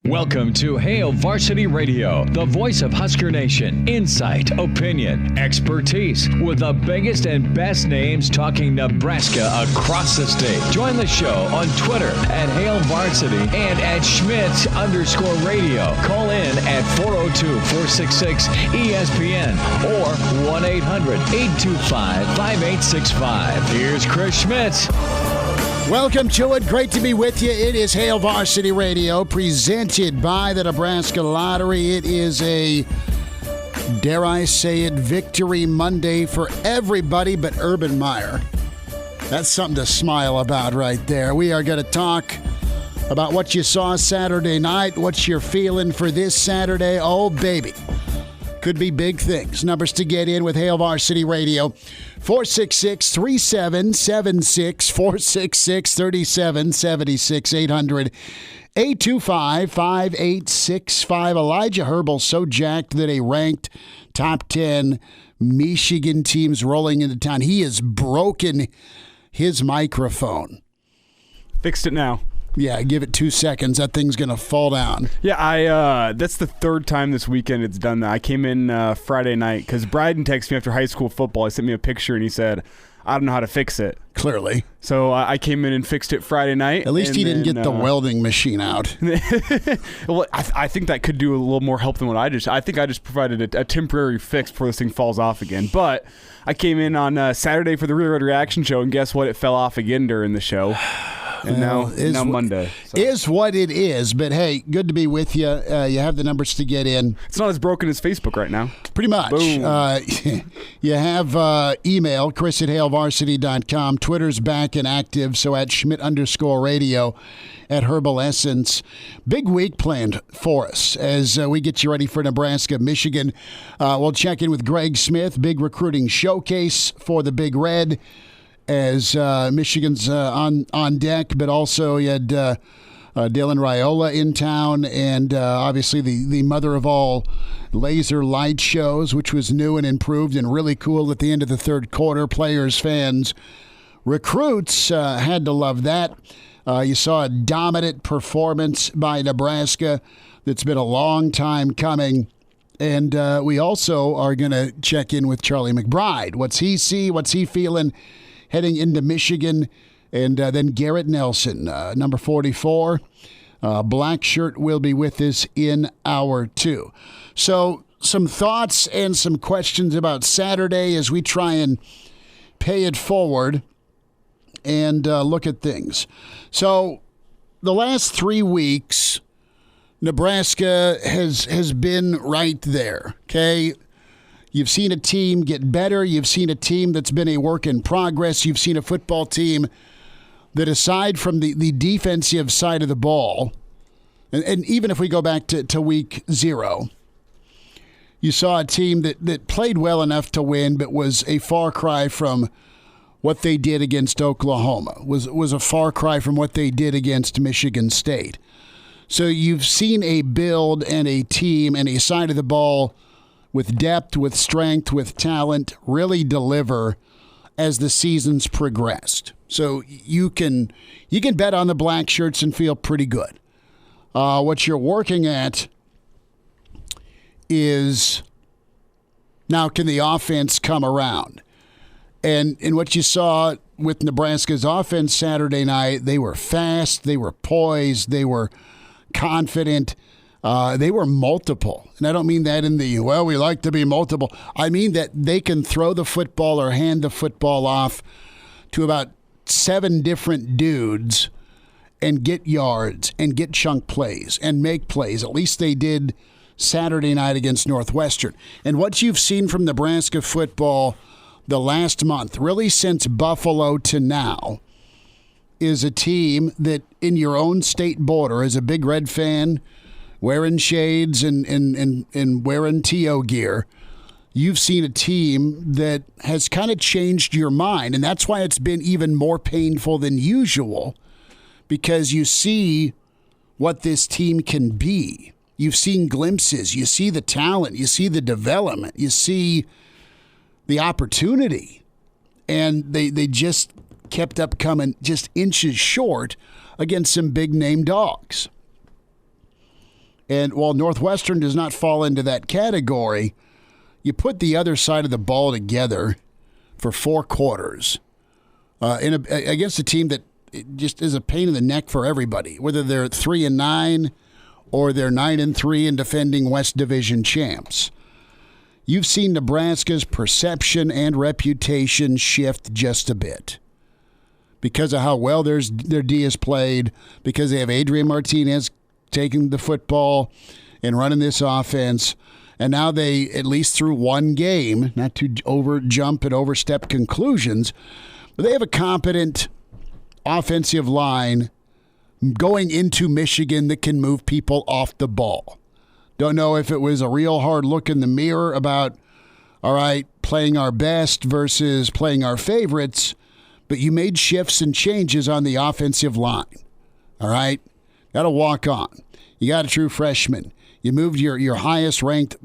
Welcome to Hail Varsity Radio, the voice of Husker Nation. Insight, opinion, expertise, with the biggest and best names talking Nebraska across the state. Join the show on Twitter at Hail Varsity and at Schmidt_radio. Call in at 402-466-ESPN or 1-800-825-5865. Here's Chris Schmidt. Welcome to it. Great to be with you. It is Hail Varsity Radio, presented by the Nebraska Lottery. It is a, dare I say it, Victory Monday for everybody but Urban Meyer. That's something to smile about right there. We are going to talk about what you saw Saturday night, what you're feeling for this Saturday. Oh, baby. Could be big things. Numbers to get in with Hail Varsity Radio. 466-3776, 466-3776, 800-825-5865. Elijah Herbel so jacked that a ranked top 10 Michigan team's rolling into town. He has broken his microphone. Fixed it now. Yeah, give it 2 seconds. That thing's going to fall down. Yeah, that's the third time this weekend it's done that. I came in Friday night because Bryden texted me after high school football. He sent me a picture and he said, I don't know how to fix it. Clearly. So I came in and fixed it Friday night. At least he didn't get the welding machine out. Well, I think that could do a little more help than what I just. I think I just provided a temporary fix before this thing falls off again. But I came in on Saturday for the Real Road Reaction Show, and guess what? It fell off again during the show. And now Monday. So. Is what it is. But, hey, good to be with you. You have the numbers to get in. It's not as broken as Facebook right now. Pretty much. You have email, chris@hailvarsity.com. Twitter's back and active, so at Schmidt_radio at Herbal Essence. Big week planned for us as we get you ready for Nebraska, Michigan. We'll check in with Greg Smith, big recruiting showcase for the Big Red, as Michigan's on deck, but also you had Dylan Raiola in town, and obviously the mother of all laser light shows, which was new and improved and really cool at the end of the third quarter. Players, fans, recruits had to love that. You saw a dominant performance by Nebraska that's been a long time coming. And we also are going to check in with Charlie McBride. What's he see? What's he feeling heading into Michigan? And then Garrett Nelson, number 44. Blackshirt will be with us in hour 2. So some thoughts and some questions about Saturday as we try and pay it forward and look at things. So the last 3 weeks, Nebraska has been right there, okay? You've seen a team get better. You've seen a team that's been a work in progress. You've seen a football team that, aside from the defensive side of the ball, and even if we go back to week 0, you saw a team that played well enough to win, but was a far cry from what they did against Oklahoma, was a far cry from what they did against Michigan State. So you've seen a build and a team and a side of the ball with depth, with strength, with talent, really deliver as the season's progressed. So you can bet on the black shirts and feel pretty good. What you're working at is, now can the offense come around? And what you saw with Nebraska's offense Saturday night, they were fast, they were poised, they were confident. They were multiple. And I don't mean that in the, well, we like to be multiple. I mean that they can throw the football or hand the football off to about 7 different dudes and get yards and get chunk plays and make plays. At least they did Saturday night against Northwestern. And what you've seen from Nebraska football the last month, really since Buffalo to now, is a team that in your own state border, as a Big Red fan, wearing shades and wearing TO gear, you've seen a team that has kind of changed your mind. And that's why it's been even more painful than usual, because you see what this team can be. You've seen glimpses. You see the talent. You see the development. You see the opportunity. And they just kept up coming just inches short against some big-name dogs. And while Northwestern does not fall into that category, you put the other side of the ball together for 4 quarters against a team that just is a pain in the neck for everybody, whether they're 3-9 or they're 9-3 and defending West Division champs. You've seen Nebraska's perception and reputation shift just a bit because of how well their D is played, because they have Adrian Martinez taking the football and running this offense. And now they, at least through one game, not to jump and overstep conclusions, but they have a competent offensive line going into Michigan that can move people off the ball. Don't know if it was a real hard look in the mirror about, all right, playing our best versus playing our favorites, but you made shifts and changes on the offensive line. All right? Got to walk on. You got a true freshman. You moved your highest-ranked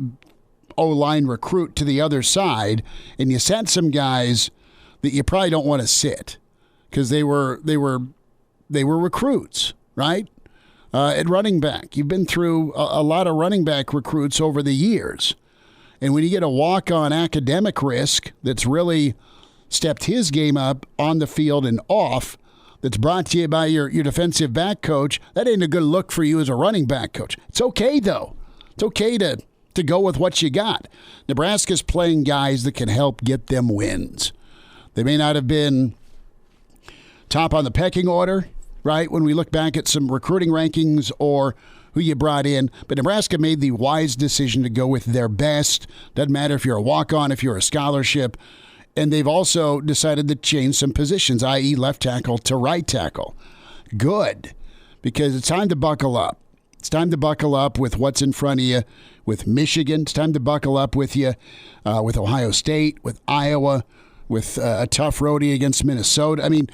O-line recruit to the other side, and you sent some guys that you probably don't want to sit because they were recruits, right? At running back. You've been through a lot of running back recruits over the years. And when you get a walk-on academic risk that's really stepped his game up on the field and off, that's brought to you by your defensive back coach, that ain't a good look for you as a running back coach. It's okay, though. It's okay to go with what you got. Nebraska's playing guys that can help get them wins. They may not have been top on the pecking order, right, when we look back at some recruiting rankings or who you brought in, but Nebraska made the wise decision to go with their best. Doesn't matter if you're a walk-on, if you're a scholarship. And they've also decided to change some positions, i.e. left tackle to right tackle. Good, because it's time to buckle up. It's time to buckle up with what's in front of you with Michigan. It's time to buckle up with you with Ohio State, with Iowa, with a tough roadie against Minnesota. I mean,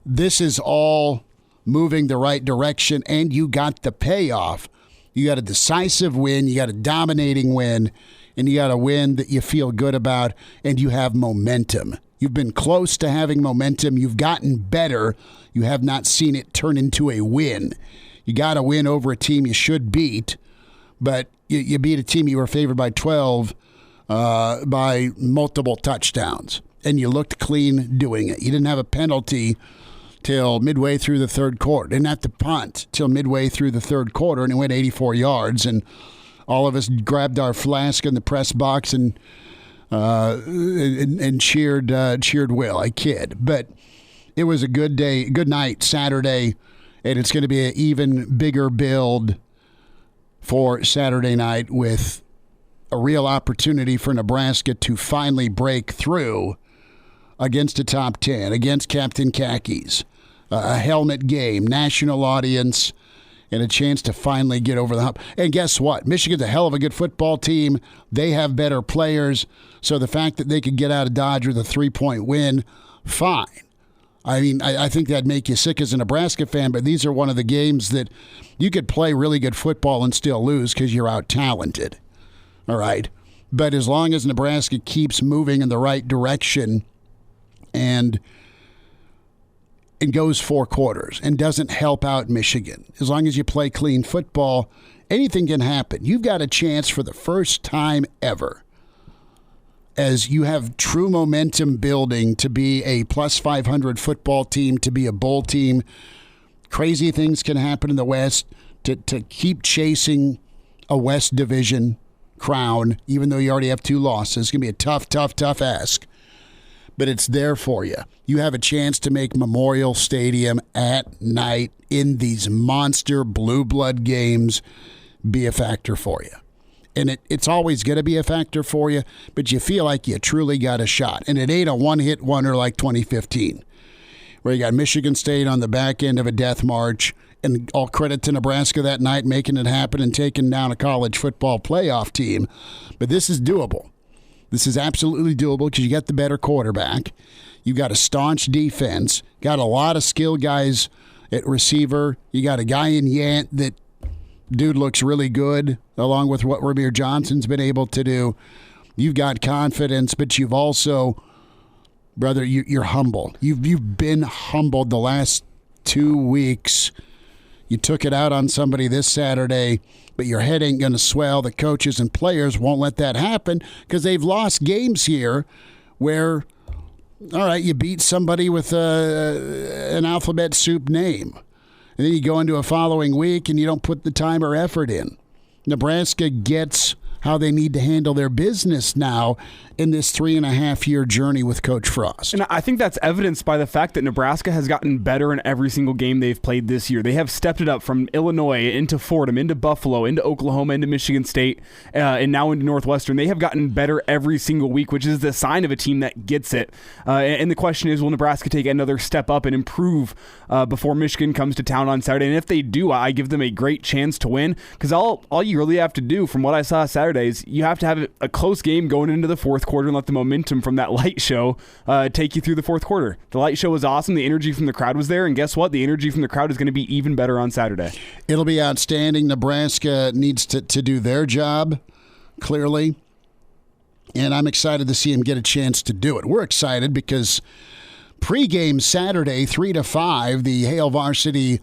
this is all moving the right direction, and you got the payoff. You got a decisive win. You got a dominating win. And you got a win that you feel good about, and you have momentum. You've been close to having momentum. You've gotten better. You have not seen it turn into a win. You got a win over a team you should beat, but you beat a team you were favored by 12 by multiple touchdowns, and you looked clean doing it. You didn't have a penalty till midway through the third quarter. Didn't have to punt till midway through the third quarter, and it went 84 yards, and all of us grabbed our flask in the press box and cheered Will. I kid. But it was a good day, good night Saturday, and it's going to be an even bigger build for Saturday night with a real opportunity for Nebraska to finally break through against a top 10, against Captain Khakis, a helmet game, national audience, and a chance to finally get over the hump. And guess what? Michigan's a hell of a good football team. They have better players. So the fact that they could get out of Dodge with a 3-point win, fine. I mean, I think that'd make you sick as a Nebraska fan, but these are one of the games that you could play really good football and still lose because you're out-talented. All right? But as long as Nebraska keeps moving in the right direction and goes 4 quarters and doesn't help out Michigan. As long as you play clean football, anything can happen. You've got a chance for the first time ever, as you have true momentum building, to be a plus 500 football team, to be a bowl team. Crazy things can happen in the West, to keep chasing a West Division crown, even though you already have 2 losses. It's going to be a tough ask. But it's there for you. You have a chance to make Memorial Stadium at night in these monster blue blood games be a factor for you. And it's always going to be a factor for you, but you feel like you truly got a shot. And it ain't a one-hit wonder like 2015, where you got Michigan State on the back end of a death march, and all credit to Nebraska that night making it happen and taking down a college football playoff team. But this is doable. This is absolutely doable because you got the better quarterback. You got a staunch defense. Got a lot of skilled guys at receiver. You got a guy in Yant that dude looks really good, along with what Ramir Johnson's been able to do. You've got confidence, but you've also, brother, you're humble. You've been humbled the last 2 weeks. You took it out on somebody this Saturday, but your head ain't going to swell. The coaches and players won't let that happen because they've lost games here where, all right, you beat somebody with an alphabet soup name. And then you go into a following week and you don't put the time or effort in. Nebraska gets how they need to handle their business now in this 3.5-year journey with Coach Frost. And I think that's evidenced by the fact that Nebraska has gotten better in every single game they've played this year. They have stepped it up from Illinois into Fordham, into Buffalo, into Oklahoma, into Michigan State, and now into Northwestern. They have gotten better every single week, which is the sign of a team that gets it. And the question is, will Nebraska take another step up and improve before Michigan comes to town on Saturday? And if they do, I give them a great chance to win, because all you really have to do, from what I saw Saturday, is you have to have a close game going into the fourth quarter and let the momentum from that light show take you through the fourth quarter. The light show was awesome. The energy from the crowd was there. And guess what? The energy from the crowd is going to be even better on Saturday. It'll be outstanding. Nebraska needs to do their job, clearly. And I'm excited to see him get a chance to do it. We're excited because pregame Saturday, 3 to 5, the Hale Varsity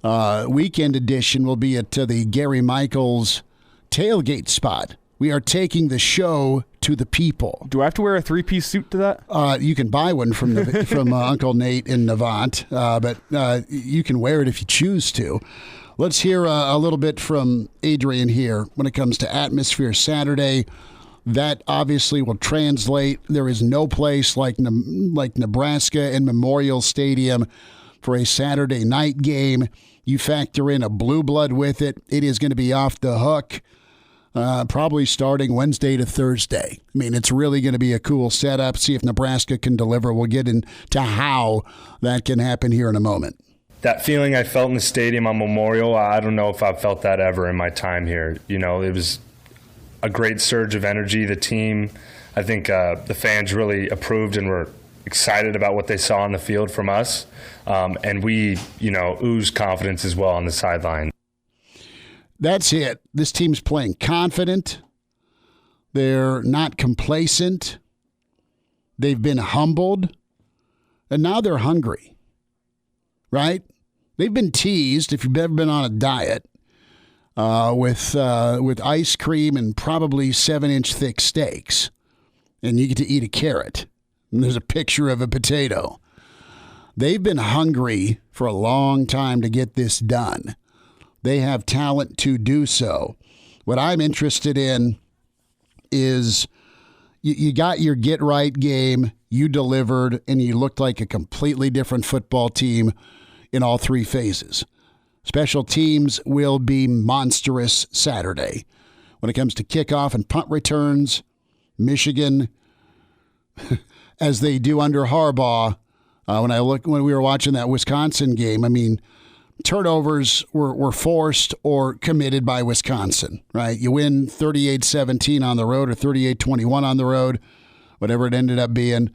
weekend edition will be at the Gary Michaels tailgate spot. We are taking the show to the people. Do I have to wear a 3-piece suit to that? You can buy one from Uncle Nate in Navant, but you can wear it if you choose to. Let's hear a little bit from Adrian here when it comes to atmosphere Saturday. That obviously will translate. There is no place like Nebraska and Memorial Stadium for a Saturday night game. You factor in a blue blood with it, it is going to be off the hook. Probably starting Wednesday to Thursday. I mean, it's really going to be a cool setup. See if Nebraska can deliver. We'll get into how that can happen here in a moment. That feeling I felt in the stadium on Memorial, I don't know if I've felt that ever in my time here. You know, it was a great surge of energy. The team, I think the fans really approved and were excited about what they saw on the field from us. And we, oozed confidence as well on the sideline. That's it. This team's playing confident. They're not complacent. They've been humbled. And now they're hungry. Right? They've been teased, if you've ever been on a diet, with ice cream and probably 7-inch thick steaks. And you get to eat a carrot. And there's a picture of a potato. They've been hungry for a long time to get this done. They have talent to do so. What I'm interested in is you got your get-right game, you delivered, and you looked like a completely different football team in all three phases. Special teams will be monstrous Saturday. When it comes to kickoff and punt returns, Michigan, as they do under Harbaugh, when we were watching that Wisconsin game, I mean, turnovers were forced or committed by Wisconsin, right? You win 38-17 on the road or 38-21 on the road, whatever it ended up being.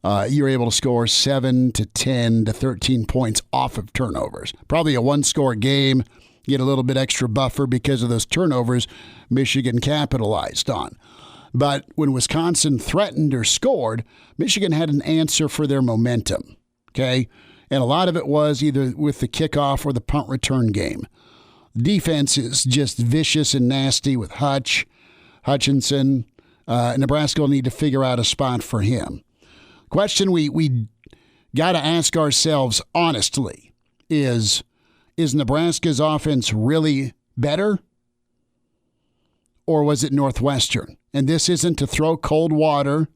You're able to score 7 to 10 to 13 points off of turnovers. Probably a one-score game. Get a little bit extra buffer because of those turnovers Michigan capitalized on. But when Wisconsin threatened or scored, Michigan had an answer for their momentum, okay? And a lot of it was either with the kickoff or the punt return game. Defense is just vicious and nasty with Hutchinson. Nebraska will need to figure out a spot for him. Question we got to ask ourselves honestly is Nebraska's offense really better? Or was it Northwestern? And this isn't to throw cold water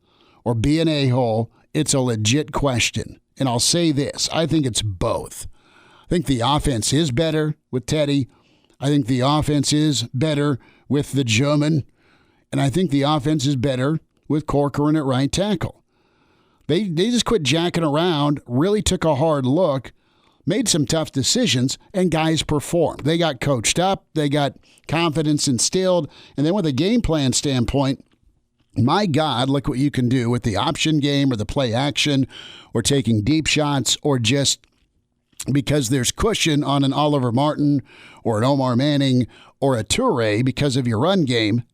or be an a-hole. It's a legit question. And I'll say this, I think it's both. I think the offense is better with Teddy. I think the offense is better with the German. And I think the offense is better with Corcoran at right tackle. They just quit jacking around, really took a hard look, made some tough decisions, and guys performed. They got coached up. They got confidence instilled. And then with a game plan standpoint, my God, look what you can do with the option game or the play action or taking deep shots or just because there's cushion on an Oliver Martin or an Omar Manning or a Toure because of your run game.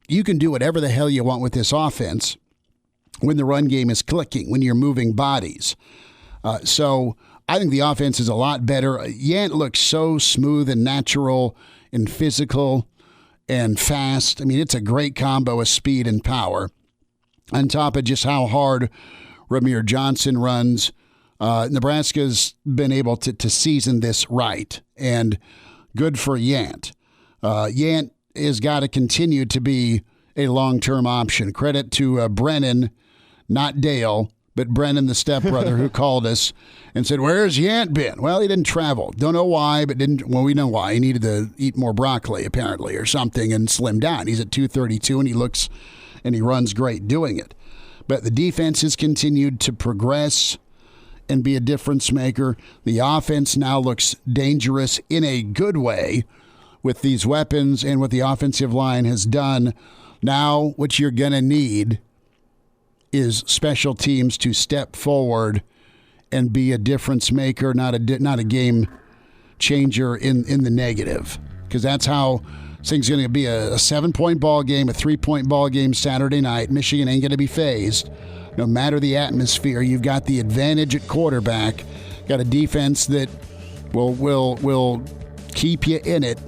You can do whatever the hell you want with this offense when the run game is clicking, when you're moving bodies. So I think the offense is a lot better. Yant looks so smooth and natural and physical and fast. I mean, it's a great combo of speed and power. On top of just how hard Ramir Johnson runs, Nebraska's been able to season this right, and good for Yant. Yant has got to continue to be a long-term option. Credit to Brennan, not Dale, but Brennan, the stepbrother, who called us and said, "Where's Yant been?" Well, he didn't travel. Don't know why, but didn't. Well, we know why. He needed to eat more broccoli, apparently, or something, and slim down. He's at 232, and he looks and he runs great doing it. But the defense has continued to progress and be a difference maker. The offense now looks dangerous in a good way with these weapons and what the offensive line has done. Now, what you're going to need is special teams to step forward and be a difference maker, not a game changer in the negative. Because that's how things going to be a 7-point ball game, a 3-point ball game Saturday night. Michigan ain't going to be phased. No matter the atmosphere, you've got the advantage at quarterback. Got a defense that will keep you in it,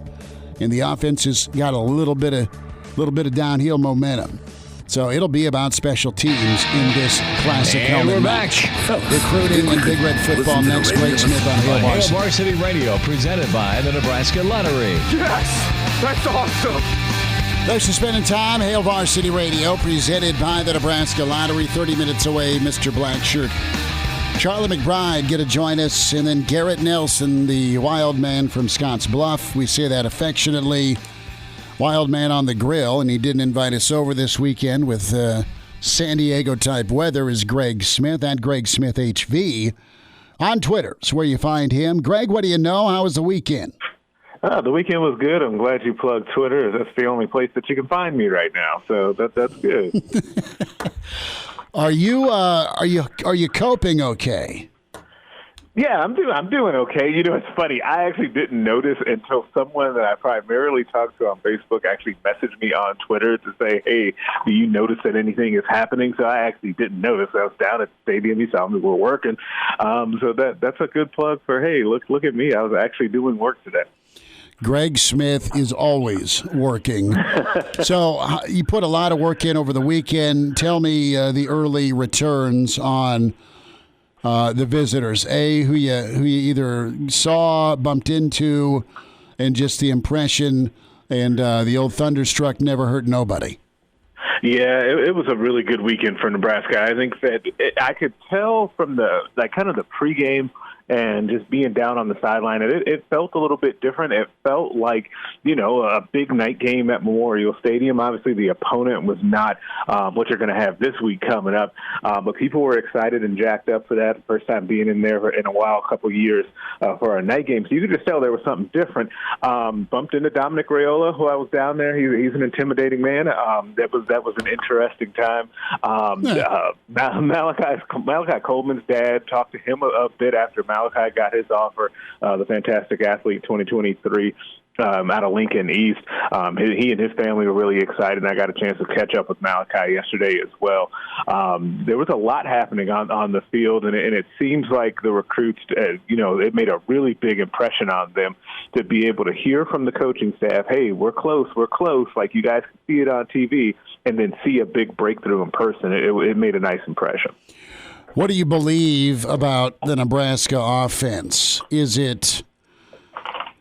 and the offense has got a little bit of downhill momentum. So it'll be about special teams in this classic And we're match. back. Recruiting and Big Red Football next. Greg Smith on Hail Hail Varsity. Varsity Radio, presented by the Nebraska Lottery. Yes! That's awesome! Thanks for spending time. Hail Varsity Radio, presented by the Nebraska Lottery. 30 minutes away, Mr. Blackshirt. Charlie McBride get to join us, and then Garrett Nelson, the wild man from Scotts Bluff. We say that affectionately. Wild man on the grill, and he didn't invite us over this weekend with San Diego-type weather, is Greg Smith, at Greg Smith HV. On Twitter is where you find him. Greg, what do you know? How was the weekend? The weekend was good. I'm glad you plugged Twitter. That's the only place that you can find me right now, so that's good. Are you coping okay? Yeah, I'm doing okay. You know, it's funny. I actually didn't notice until someone that I primarily talk to on Facebook actually messaged me on Twitter to say, "Hey, do you notice that anything is happening?" So I actually didn't notice. I was down at the stadium. He saw me. We're working. So that's a good plug for, hey, look at me. I was actually doing work today. Greg Smith is always working. So you put a lot of work in over the weekend. Tell me the early returns on the visitors, who you either saw, bumped into, and just the impression, and the old Thunderstruck never hurt nobody. Yeah, it was a really good weekend for Nebraska. I think that I could tell from the pregame and just being down on the sideline, it felt a little bit different. It felt like, a big night game at Memorial Stadium. Obviously, the opponent was not what you're going to have this week coming up, but people were excited and jacked up for that. First time being in there in a while, a couple years for a night game. So you could just tell there was something different. Bumped into Dominic Raiola, who I was down there. He's an intimidating man. That was an interesting time. Malachi Coleman's dad, talked to him a bit after Malachi got his offer, the fantastic athlete 2023 out of Lincoln East. He and his family were really excited, and I got a chance to catch up with Malachi yesterday as well. There was a lot happening on the field, and it seems like the recruits, it made a really big impression on them to be able to hear from the coaching staff, hey, we're close, like you guys can see it on TV, and then see a big breakthrough in person. It made a nice impression. What do you believe about the Nebraska offense? Is it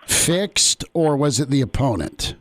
fixed, or was it the opponent?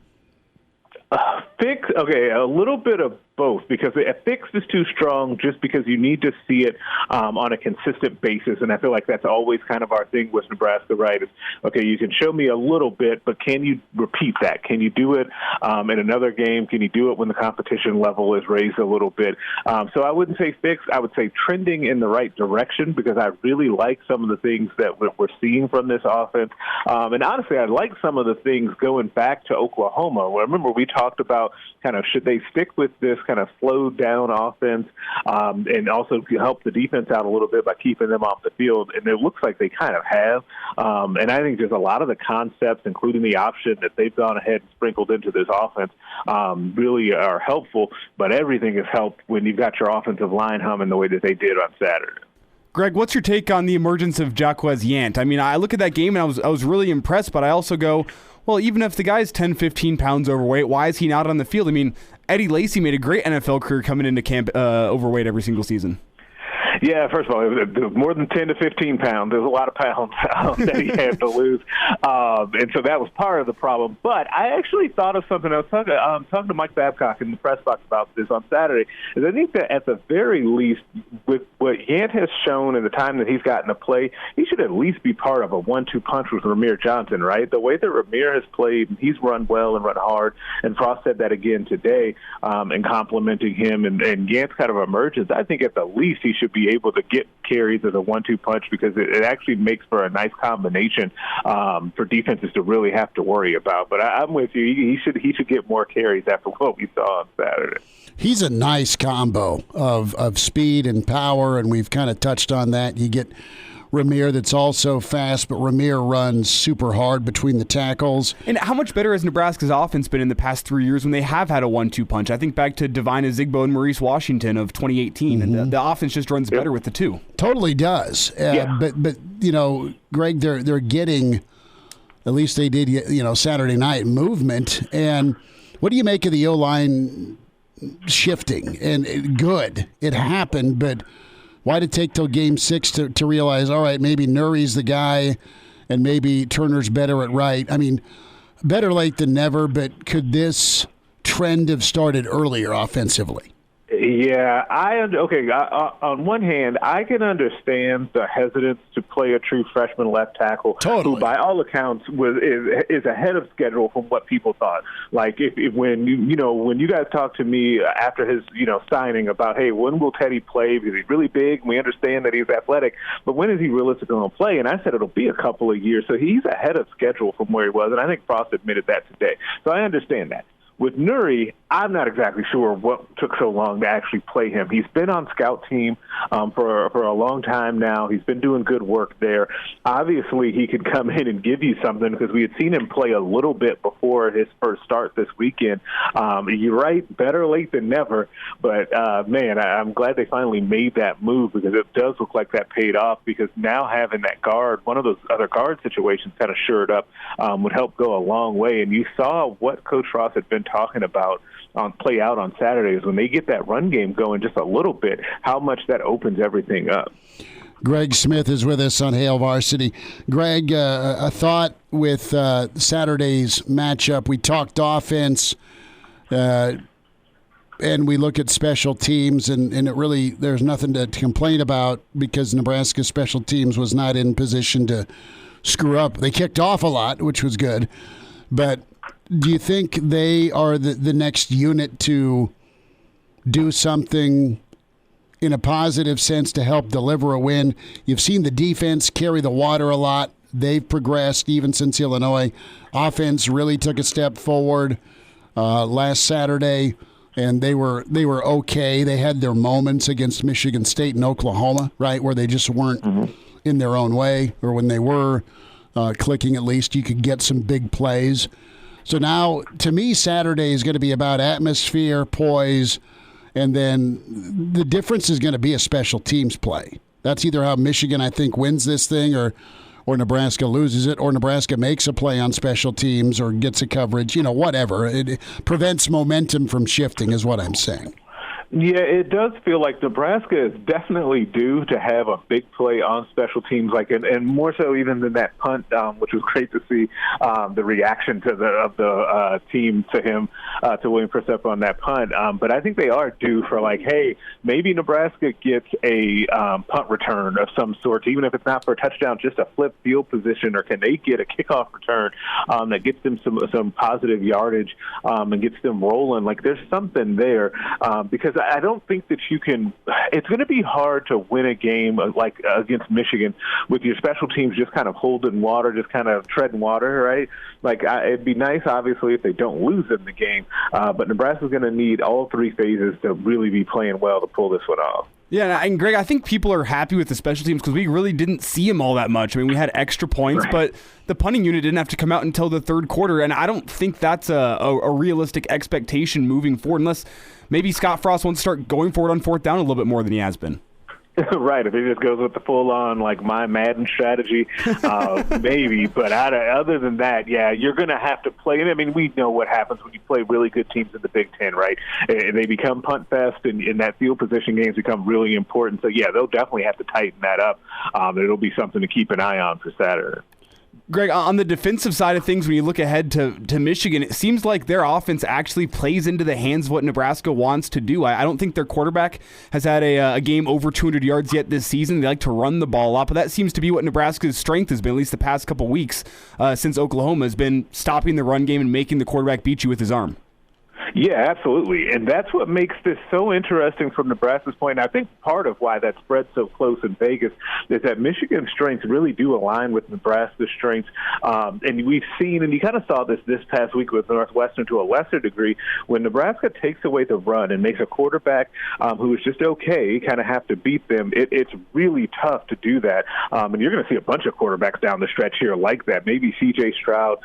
Fixed, okay, a little bit of both, because fixed is too strong just because you need to see it on a consistent basis, and I feel like that's always kind of our thing with Nebraska, right? It's, okay, you can show me a little bit, but can you repeat that? Can you do it in another game? Can you do it when the competition level is raised a little bit? So I wouldn't say fixed. I would say trending in the right direction, because I really like some of the things that we're seeing from this offense. And honestly, I like some of the things going back to Oklahoma. Well, remember, we talked about kind of should they stick with this kind of slowed down offense and also help the defense out a little bit by keeping them off the field. And it looks like they kind of have. And I think there's a lot of the concepts, including the option that they've gone ahead and sprinkled into this offense, really are helpful. But everything is helped when you've got your offensive line humming the way that they did on Saturday. Greg, what's your take on the emergence of Jaquez Yant? I mean, I look at that game and I was really impressed, but I also go, well, even if the guy's 10, 15 pounds overweight, why is he not on the field? I mean, Eddie Lacy made a great NFL career coming into camp overweight every single season. Yeah, first of all, it was more than 10 to 15 pounds. There's a lot of pounds that he had to lose. And so that was part of the problem. But I actually thought of something. I was talking to Mike Babcock in the press box about this on Saturday. Is I think that at the very least, with what Yant has shown in the time that he's gotten to play, he should at least be part of a 1-2 punch with Ramir Johnson, right? The way that Ramir has played, he's run well and run hard. And Frost said that again today in complimenting him. And Yant's kind of emergence. I think at the least he should be able to get carries as a 1-2 punch because it actually makes for a nice combination for defenses to really have to worry about. But I'm with you. He should get more carries after what we saw on Saturday. He's a nice combo of speed and power, and we've kind of touched on that. You get Ramir that's also fast, but Ramir runs super hard between the tackles. And how much better has Nebraska's offense been in the past 3 years when they have had a 1-2 punch? I think back to Divine Ezigbo and Maurice Washington of 2018, and the offense just runs better with the two. Totally does. But you know, Greg, they're getting, at least they did, Saturday night, movement. And what do you make of the O-line shifting? And good, it happened, but why did it take till Game 6 to realize, all right, maybe Nuri's the guy and maybe Turner's better at right? I mean, better late than never, but could this trend have started earlier offensively? Yeah, on one hand, I can understand the hesitance to play a true freshman left tackle who, by all accounts, is ahead of schedule from what people thought. Like when you guys talked to me after his signing about, hey, when will Teddy play? Because he's really big, and we understand that he's athletic, but when is he realistically going to play? And I said it'll be a couple of years, so he's ahead of schedule from where he was, and I think Frost admitted that today. So I understand that. With Nuri, I'm not exactly sure what took so long to actually play him. He's been on scout team for a long time now. He's been doing good work there. Obviously, he could come in and give you something because we had seen him play a little bit before his first start this weekend. You're right, better late than never. But, man, I'm glad they finally made that move because it does look like that paid off because now having that guard, one of those other guard situations kind of shored up would help go a long way. And you saw what Coach Frost had been talking about play out on Saturdays when they get that run game going just a little bit, how much that opens everything up. Greg Smith is with us on Hail Varsity. Greg, a thought with Saturday's matchup. We talked offense, and we look at special teams, and it really, there's nothing to complain about because Nebraska's special teams was not in position to screw up. They kicked off a lot, which was good, but do you think they are the next unit to do something in a positive sense to help deliver a win? You've seen the defense carry the water a lot. They've progressed even since Illinois. Offense really took a step forward last Saturday, and they were okay. They had their moments against Michigan State and Oklahoma, right, where they just weren't in their own way, or when they were clicking at least, you could get some big plays. So now, to me, Saturday is going to be about atmosphere, poise, and then the difference is going to be a special teams play. That's either how Michigan, I think, wins this thing or Nebraska loses it, or Nebraska makes a play on special teams or gets a coverage, whatever. It prevents momentum from shifting is what I'm saying. Yeah, it does feel like Nebraska is definitely due to have a big play on special teams, and more so even than that punt, which was great to see the reaction of the team to him, to William Persep on that punt. But I think they are due for hey, maybe Nebraska gets a punt return of some sort, even if it's not for a touchdown, just a flip field position, or can they get a kickoff return that gets them some positive yardage and gets them rolling? There's something there because I don't think that you can – it's going to be hard to win a game against Michigan with your special teams just kind of holding water, just kind of treading water, right? It'd be nice, obviously, if they don't lose in the game. But Nebraska's going to need all three phases to really be playing well to pull this one off. Yeah, and Greg, I think people are happy with the special teams because we really didn't see them all that much. I mean, we had extra points, but the punting unit didn't have to come out until the third quarter, and I don't think that's a realistic expectation moving forward unless maybe Scott Frost wants to start going forward on fourth down a little bit more than he has been. Right, if he just goes with the full-on, like, my Madden strategy, maybe. But other than that, yeah, you're going to have to play. I mean, we know what happens when you play really good teams in the Big Ten, right? They become punt fest, and that field position games become really important. So, yeah, they'll definitely have to tighten that up. It'll be something to keep an eye on for Saturday. Greg, on the defensive side of things, when you look ahead to Michigan, it seems like their offense actually plays into the hands of what Nebraska wants to do. I don't think their quarterback has had a game over 200 yards yet this season. They like to run the ball a lot, but that seems to be what Nebraska's strength has been, at least the past couple weeks since Oklahoma, has been stopping the run game and making the quarterback beat you with his arm. Yeah, absolutely. And that's what makes this so interesting from Nebraska's point. And I think part of why that spread's so close in Vegas is that Michigan's strengths really do align with Nebraska's strengths. And we've seen, and you kind of saw this past week with Northwestern to a lesser degree, when Nebraska takes away the run and makes a quarterback who is just okay kind of have to beat them, it's really tough to do that. And you're going to see a bunch of quarterbacks down the stretch here like that. Maybe C.J. Stroud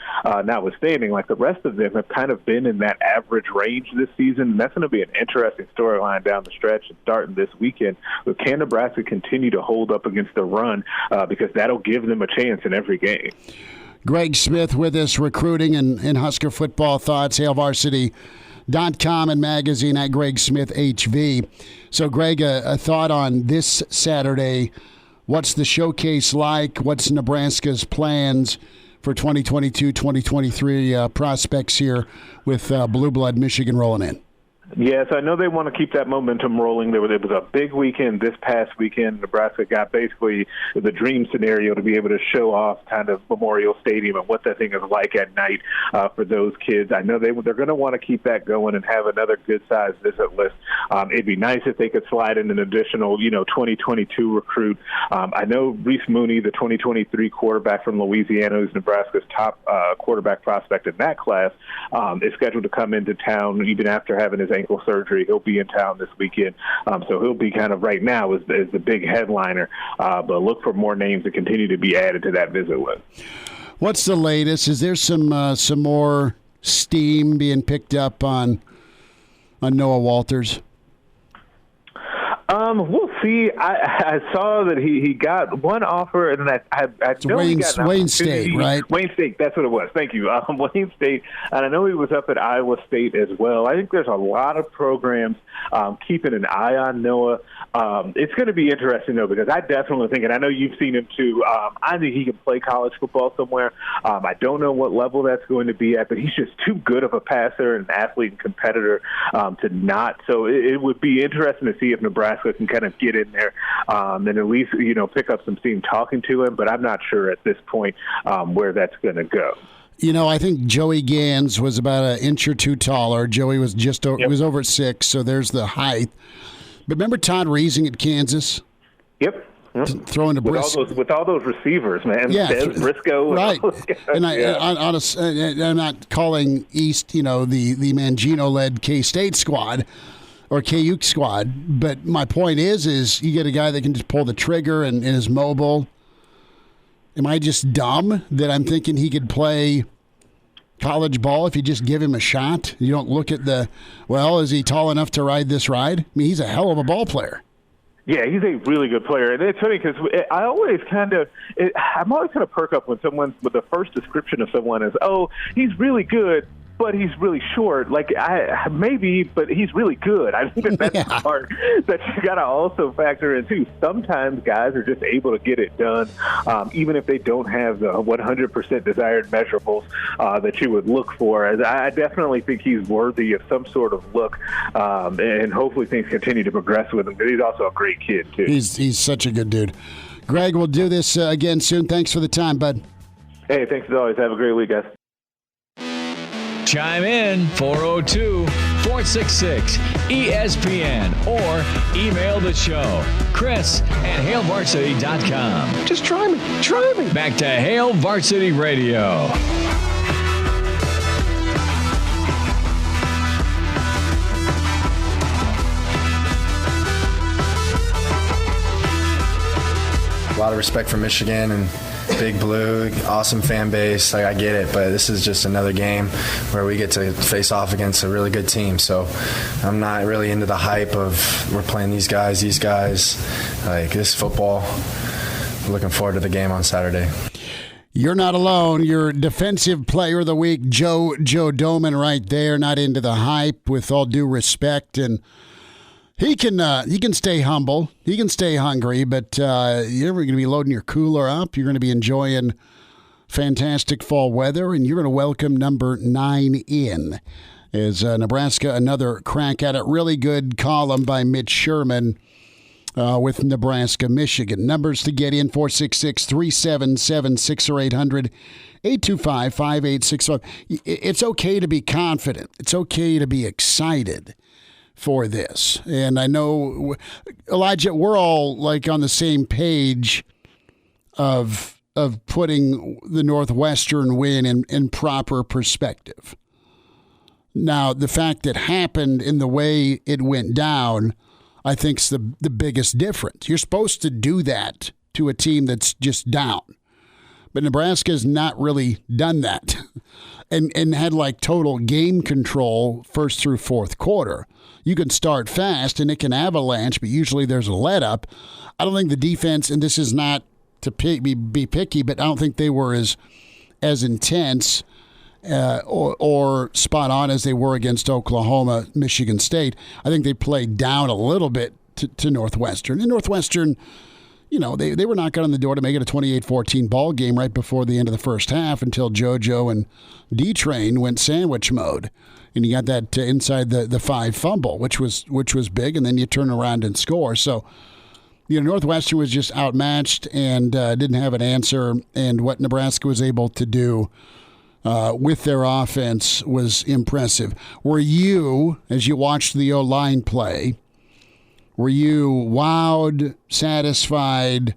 notwithstanding, like the rest of them have kind of been in that average range this season, and that's going to be an interesting storyline down the stretch and starting this weekend. But can Nebraska continue to hold up against the run because that'll give them a chance in every game. Greg Smith with us, recruiting and Husker football thoughts, HailVarsity.com and magazine at Greg Smith HV. So, Greg, a thought on this Saturday. What's the showcase like? What's Nebraska's plans for 2022-2023 prospects here with Blue Blood Michigan rolling in? Yes, I know they want to keep that momentum rolling. It was a big weekend this past weekend. Nebraska got basically the dream scenario to be able to show off kind of Memorial Stadium and what that thing is like at night for those kids. I know they're going to want to keep that going and have another good-sized visit list. It'd be nice if they could slide in an additional, 2022 recruit. I know Reese Mooney, the 2023 quarterback from Louisiana, who's Nebraska's top quarterback prospect in that class, is scheduled to come into town even after having his ankle surgery. He'll be in town this weekend, so he'll be kind of right now as the big headliner, but look for more names to continue to be added to that visit list. What's the latest? Is there some more steam being picked up on Noah Walters? We'll see. I saw that he got one offer, and I know he got Wayne State, right? Wayne State, that's what it was. Thank you. Wayne State, and I know he was up at Iowa State as well. I think there's a lot of programs keeping an eye on Noah. It's going to be interesting, though, because I definitely think, and I know you've seen him too, I think he can play college football somewhere. I don't know what level that's going to be at, but he's just too good of a passer and athlete and competitor to not. So it would be interesting to see if Nebraska can kind of get in there and at least, pick up some steam talking to him, but I'm not sure at this point where that's going to go. I think Joey Gans was about an inch or two taller. Joey was was over 6, so there's the height. But remember Todd Reesing at Kansas? Yep. Throwing the with all those receivers, man. Yeah, Briscoe, right. And I'm not calling East, the Mangino-led K-State squad or KU squad, but my point is you get a guy that can just pull the trigger and is mobile. Am I just dumb that I'm thinking he could play college ball if you just give him a shot? You don't look at is he tall enough to ride this ride? I mean, he's a hell of a ball player. Yeah, he's a really good player. And it's funny because I'm always kind of perk up when the first description of someone is, oh, he's really good, but he's really short. But he's really good. I think that's the part that you got to also factor in too. Sometimes guys are just able to get it done, even if they don't have the 100% desired measurables that you would look for. As I definitely think he's worthy of some sort of look, and hopefully things continue to progress with him. But he's also a great kid too. He's such a good dude. Greg, we'll do this again soon. Thanks for the time, bud. Hey, thanks as always. Have a great week, guys. Chime in 402-466-ESPN or email the show, Chris@HailVarsity.com. Just try me. Back to Hail Varsity Radio. A lot of respect for Michigan and Big Blue, awesome fan base. Like, I get it, but this is just another game where we get to face off against a really good team. So I'm not really into the hype of we're playing these guys. Like, this is football. Looking forward to the game on Saturday. You're not alone. Your defensive player of the week, Joe Doman, right there. Not into the hype, with all due respect, and he can stay humble. He can stay hungry, but you're going to be loading your cooler up. You're going to be enjoying fantastic fall weather, and you're going to welcome number 9 in. As Nebraska, another crack at it. Really good column by Mitch Sherman with Nebraska, Michigan. Numbers to get in, 466-377-6 or 800-825-5865. It's okay to be confident. It's okay to be excited for this. And I know, Elijah, we're all like on the same page of putting the Northwestern win in proper perspective. Now, the fact that happened in the way it went down, I think, is the biggest difference. You're supposed to do that to a team that's just down. But Nebraska's not really done that and had like total game control first through fourth quarter. You can start fast and it can avalanche, but usually there's a let up. I don't think the defense, and this is not to be picky, but I don't think they were as intense or spot on as they were against Oklahoma, Michigan State. I think they played down a little bit to Northwestern. And Northwestern, you know, they were knocking on the door to make it a 28-14 ball game right before the end of the first half until JoJo and D-Train went sandwich mode. And you got that inside the 5 fumble, which was big, and then you turn around and score. So, you know, Northwestern was just outmatched and didn't have an answer, and what Nebraska was able to do with their offense was impressive. Were you, as you watched the O-line play, were you wowed, satisfied?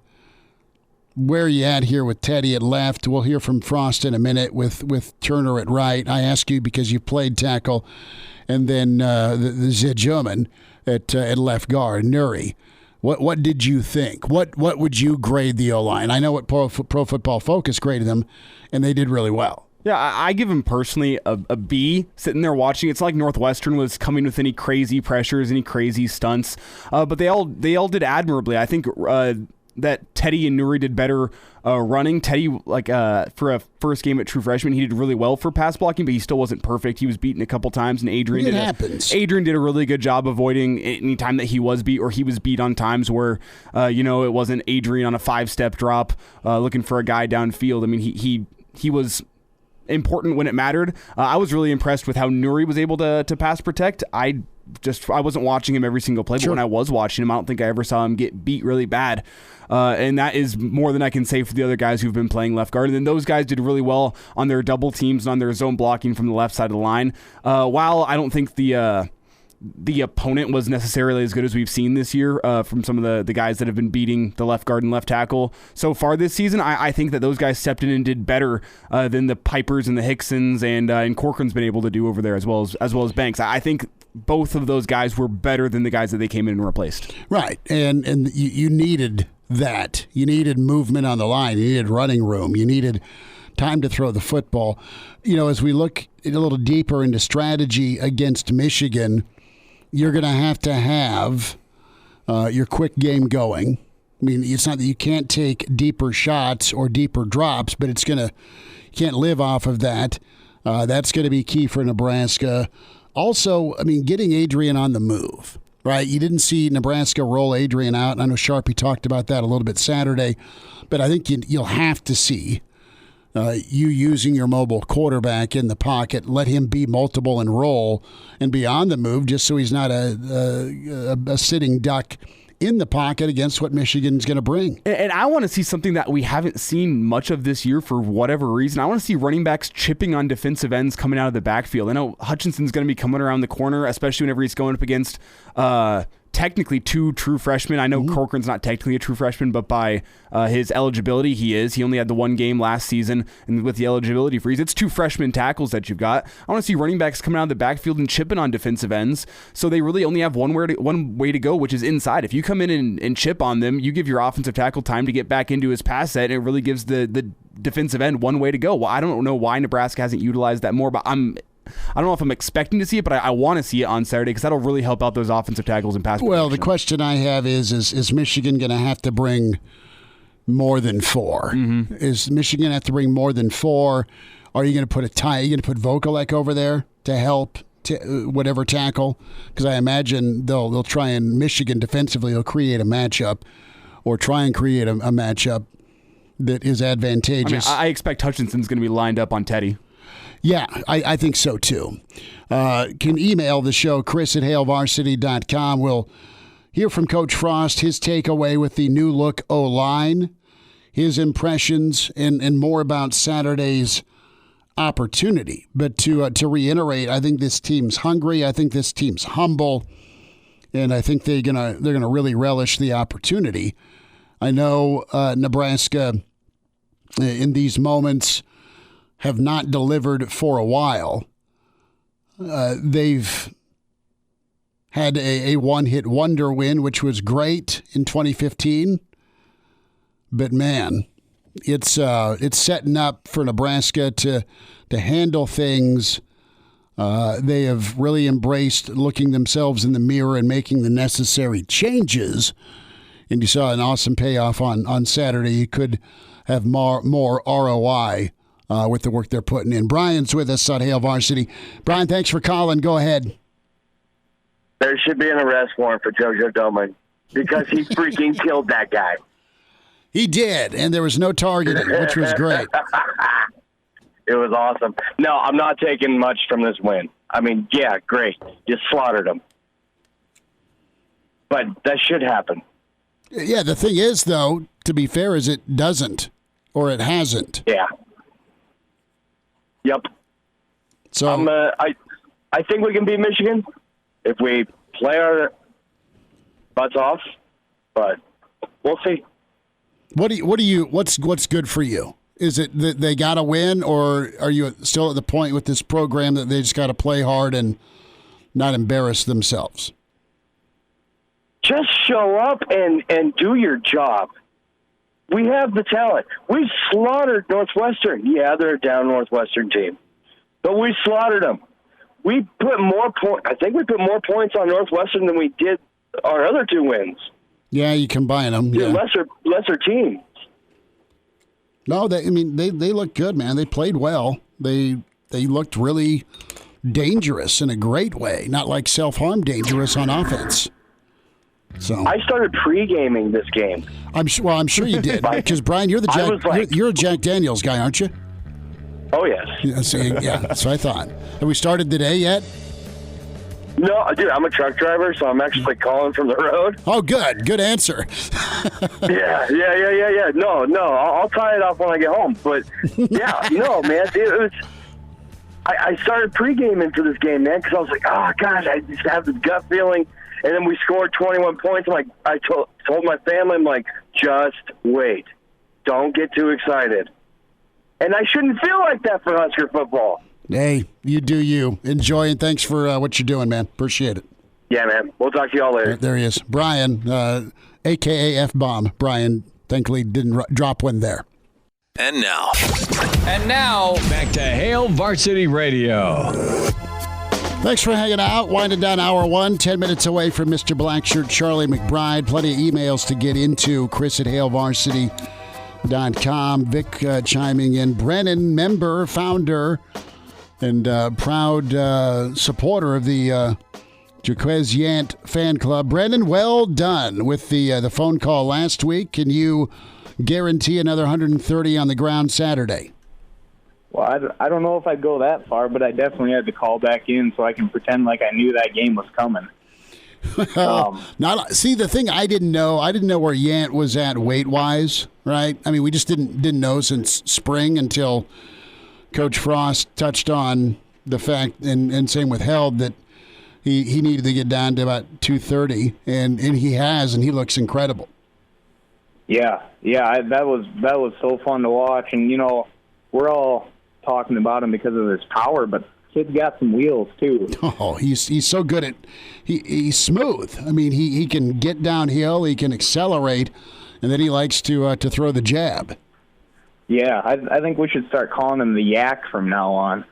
Where are you at here with Teddy at left? We'll hear from Frost in a minute with Turner at right. I ask you because you played tackle, and then the German at left guard, Nuri. What did you think? What would you grade the O-line? I know what Pro Football Focus graded them, and they did really well. Yeah, I give him personally a B, sitting there watching. It's like Northwestern was coming with any crazy pressures, any crazy stunts, but they all did admirably. I think that Teddy and Nuri did better running. Teddy, for a first game at true freshman, he did really well for pass blocking, but he still wasn't perfect. He was beaten a couple times, and Adrian did a really good job avoiding any time that he was beat, or he was beat on times where it wasn't Adrian on a 5-step drop looking for a guy downfield. I mean, he was important when it mattered. I was really impressed with how Nuri was able to pass protect. I wasn't watching him every single play, but when I was watching him, I don't think I ever saw him get beat really bad. And that is more than I can say for the other guys who've been playing left guard. And then those guys did really well on their double teams and on their zone blocking from the left side of the line. While I don't think the opponent was necessarily as good as we've seen this year from some of the guys that have been beating the left guard and left tackle so far this season, I think that those guys stepped in and did better than the Pipers and the Hicksons and Corcoran's been able to do over there, as well as Banks. I think both of those guys were better than the guys that they came in and replaced. Right, and you needed that. You needed movement on the line. You needed running room. You needed time to throw the football. You know, as we look a little deeper into strategy against Michigan, you're going to have your quick game going. I mean, it's not that you can't take deeper shots or deeper drops, but you can't live off of that. That's going to be key for Nebraska. Also, I mean, getting Adrian on the move, right? You didn't see Nebraska roll Adrian out. I know Sharpie talked about that a little bit Saturday, but I think you'll have to see you using your mobile quarterback in the pocket, let him be multiple and roll and be on the move, just so he's not a sitting duck in the pocket against what Michigan's going to bring. And I want to see something that we haven't seen much of this year for whatever reason. I want to see running backs chipping on defensive ends coming out of the backfield. I know Hutchinson's going to be coming around the corner, especially whenever he's going up against technically 2 true freshmen. I know Corcoran's not technically a true freshman, but by his eligibility, he is. He only had the 1 game last season, and with the eligibility freeze, it's 2 freshman tackles that you've got. I want to see running backs coming out of the backfield and chipping on defensive ends, so they really only have one way to go, which is inside. If you come in and chip on them, you give your offensive tackle time to get back into his pass set, and it really gives the defensive end one way to go. Well, I don't know why Nebraska hasn't utilized that more, but I don't know if I'm expecting to see it, but I want to see it on Saturday because that'll really help out those offensive tackles and pass protection. Well, the question I have is Michigan going to have to bring more than 4? Is Michigan going to have to bring more than 4? Are you going to put are you going to put Vokalek over there to help whatever tackle? Because I imagine they'll try and Michigan defensively will create a matchup or try and create a matchup that is advantageous. I expect Hutchinson's going to be lined up on Teddy. Yeah, I think so too. Can email the show, Chris@HailVarsity.com. We'll hear from Coach Frost, his takeaway with the new look O-line, his impressions, and more about Saturday's opportunity. But to reiterate, I think this team's hungry. I think this team's humble, and I think they're gonna really relish the opportunity. I know Nebraska in these moments have not delivered for a while. They've had a one-hit wonder win, which was great in 2015. But man, it's setting up for Nebraska to handle things. They have really embraced looking themselves in the mirror and making the necessary changes. And you saw an awesome payoff on Saturday. You could have more ROI with the work they're putting in. Brian's with us on Hail Varsity. Brian, thanks for calling. Go ahead. There should be an arrest warrant for JoJo Doman because he freaking killed that guy. He did, and there was no targeting, which was great. It was awesome. No, I'm not taking much from this win. I mean, yeah, great. You slaughtered him. But that should happen. Yeah, the thing is, though, to be fair, is it doesn't or it hasn't. Yeah. Yep. So I think we can beat Michigan if we play our butts off, but we'll see. What's good for you? Is it that they got to win, or are you still at the point with this program that they just got to play hard and not embarrass themselves? Just show up and do your job. We have the talent. We slaughtered Northwestern. Yeah, they're a down Northwestern team, but we slaughtered them. We put more points. I think we put more points on Northwestern than we did our other 2 wins. Yeah, you combine them. Yeah. Lesser teams. No, they look good, man. They played well. They looked really dangerous in a great way, not like self-harm dangerous on offense. So I started pre-gaming this game. I'm sure you did, because Brian, you're a Jack Daniels guy, aren't you? Oh yes. Yeah, that's what I thought. Have we started today yet? No, dude, I'm a truck driver, so I'm actually calling from the road. Oh, good answer. Yeah. No, I'll tie it off when I get home. But yeah, no, man, it was. I started pre-gaming for this game, man, because I was like, oh gosh, I just have this gut feeling. And then we scored 21 points. I told my family, I'm like, just wait. Don't get too excited. And I shouldn't feel like that for Husker football. Hey, you do you. Enjoy, and thanks for what you're doing, man. Appreciate it. Yeah, man. We'll talk to you all later. There he is. Brian, a.k.a. F-Bomb. Brian, thankfully, didn't drop one there. And now, back to Hail Varsity Radio. Thanks for hanging out. Winding down hour 1, 10 minutes away from Mr. Blackshirt, Charlie McBride. Plenty of emails to get into. Chris@HailVarsity.com. Vic chiming in. Brennan, member, founder, and proud supporter of the Jaquez Yant fan club. Brennan, well done with the phone call last week. Can you guarantee another 130 on the ground Saturday? Well, I don't know if I'd go that far, but I definitely had to call back in so I can pretend like I knew that game was coming. See, the thing I didn't know where Yant was at weight-wise, right? I mean, we just didn't know since spring until Coach Frost touched on the fact, and same with Held, that He needed to get down to about 230, and he has, and he looks incredible. Yeah, that was so fun to watch, and we're all talking about him because of his power, but kid's got some wheels too. Oh, he's so good at he's smooth. I mean, he can get downhill, he can accelerate, and then he likes to throw the jab. Yeah, I think we should start calling him the Yak from now on.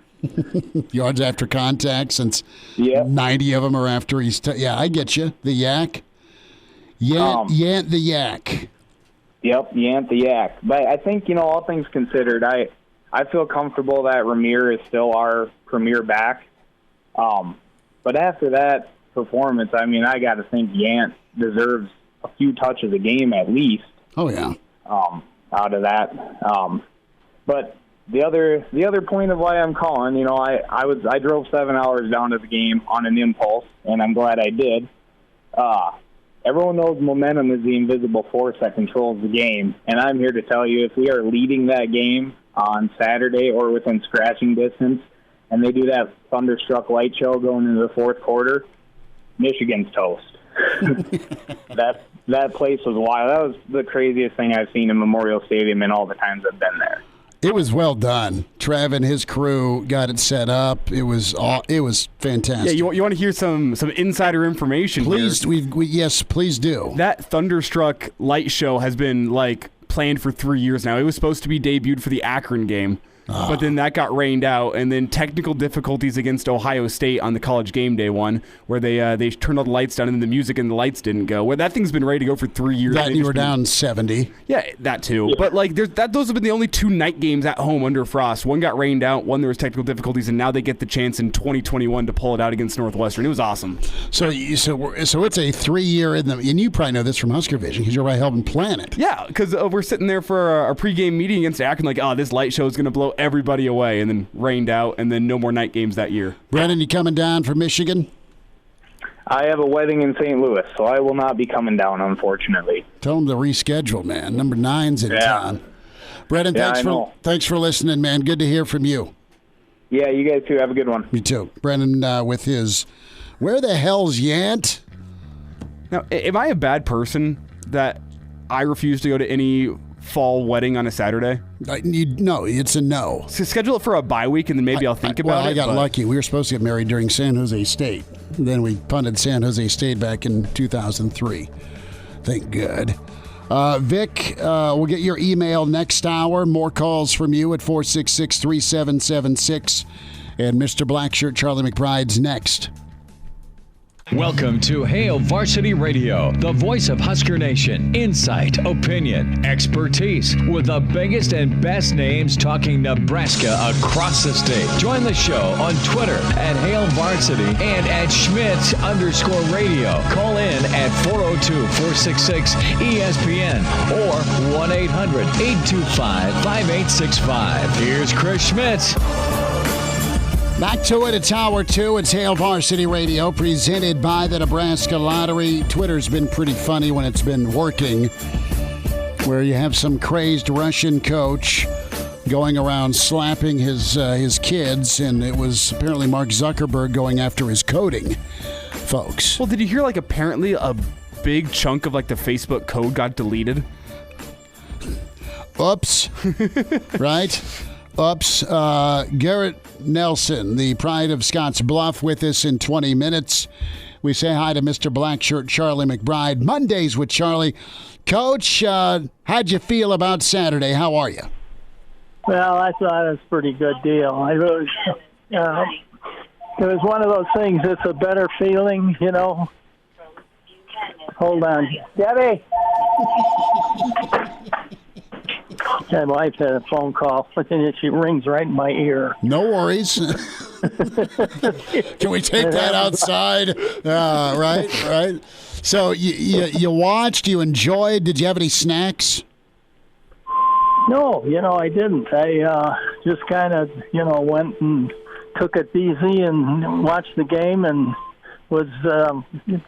Yards after contact, since Yep. 90 of them are after he's. Yeah, I get you. The Yak. Yant the Yak. Yep, Yant the Yak. But I think, all things considered, I feel comfortable that Ramir is still our premier back. But after that performance, I mean, I got to think Yant deserves a few touches a game at least. Oh yeah. Out of that. But the other point of why I'm calling, I drove 7 hours down to the game on an impulse, and I'm glad I did. Everyone knows momentum is the invisible force that controls the game, and I'm here to tell you if we are leading that game on Saturday or within scratching distance, and they do that Thunderstruck light show going into the fourth quarter, Michigan's toast. That place was wild. That was the craziest thing I've seen in Memorial Stadium in all the times I've been there. It was well done. Trev and his crew got it set up. It was fantastic. Yeah, you want to hear some insider information? Please, here? Yes, please do. That Thunderstruck light show has been planned for 3 years now. It was supposed to be debuted for the Akron game. But then that got rained out, and then technical difficulties against Ohio State on the college game day one, where they turned all the lights down and then the music and the lights didn't go. Well, that thing's been ready to go for 3 years. That you were down 70. Yeah, that too. Yeah. But those have been the only 2 night games at home under frost. One got rained out, one there was technical difficulties, and now they get the chance in 2021 to pull it out against Northwestern. It was awesome. So it's a 3 year and you probably know this from Husker Vision because you're right helping plan it. Yeah, because we're sitting there for our pregame meeting against Akron, this light show is going to blow everybody away, and then rained out, and then no more night games that year. Brennan, you coming down from Michigan? I have a wedding in St. Louis, so I will not be coming down, unfortunately. Tell them to reschedule, man. Number 9's in town. Brennan, thanks for listening, man. Good to hear from you. Yeah, you guys too. Have a good one. Me too. Brennan with his, where the hell's Yant? Now, am I a bad person that I refuse to go to any fall wedding on a Saturday? No, it's a no. So schedule it for a bye week, and then maybe I'll think about it. I got lucky. We were supposed to get married during San Jose State. Then we punted San Jose State back in 2003. Thank God. Vic, we'll get your email next hour. More calls from you at 466-3776. And Mr. Blackshirt, Charlie McBride's next. Welcome to Hail Varsity Radio, the voice of Husker Nation. Insight, opinion, expertise, with the biggest and best names talking Nebraska across the state. Join the show on Twitter at Hail Varsity and at Schmidt_radio. Call in at 402-466-ESPN or 1-800-825-5865. Here's Chris Schmidt. Back to it. It's Hour 2. It's Hail Varsity Radio, presented by the Nebraska Lottery. Twitter's been pretty funny when it's been working, where you have some crazed Russian coach going around slapping his kids, and it was apparently Mark Zuckerberg going after his coding folks. Well, did you hear apparently a big chunk of the Facebook code got deleted? Oops. Right? Oops. Garrett Nelson, the pride of Scotts Bluff, with us in 20 minutes. We say hi to Mr. Blackshirt, Charlie McBride. Mondays with Charlie. Coach, how'd you feel about Saturday? How are you? Well, I thought it was a pretty good deal. It was one of those things, it's a better feeling, Hold on. Debbie! My wife had a phone call, but then she rings right in my ear. No worries. Can we take that outside? Right. So you watched, you enjoyed. Did you have any snacks? No, I didn't. I just kind of, went and took it easy and watched the game and was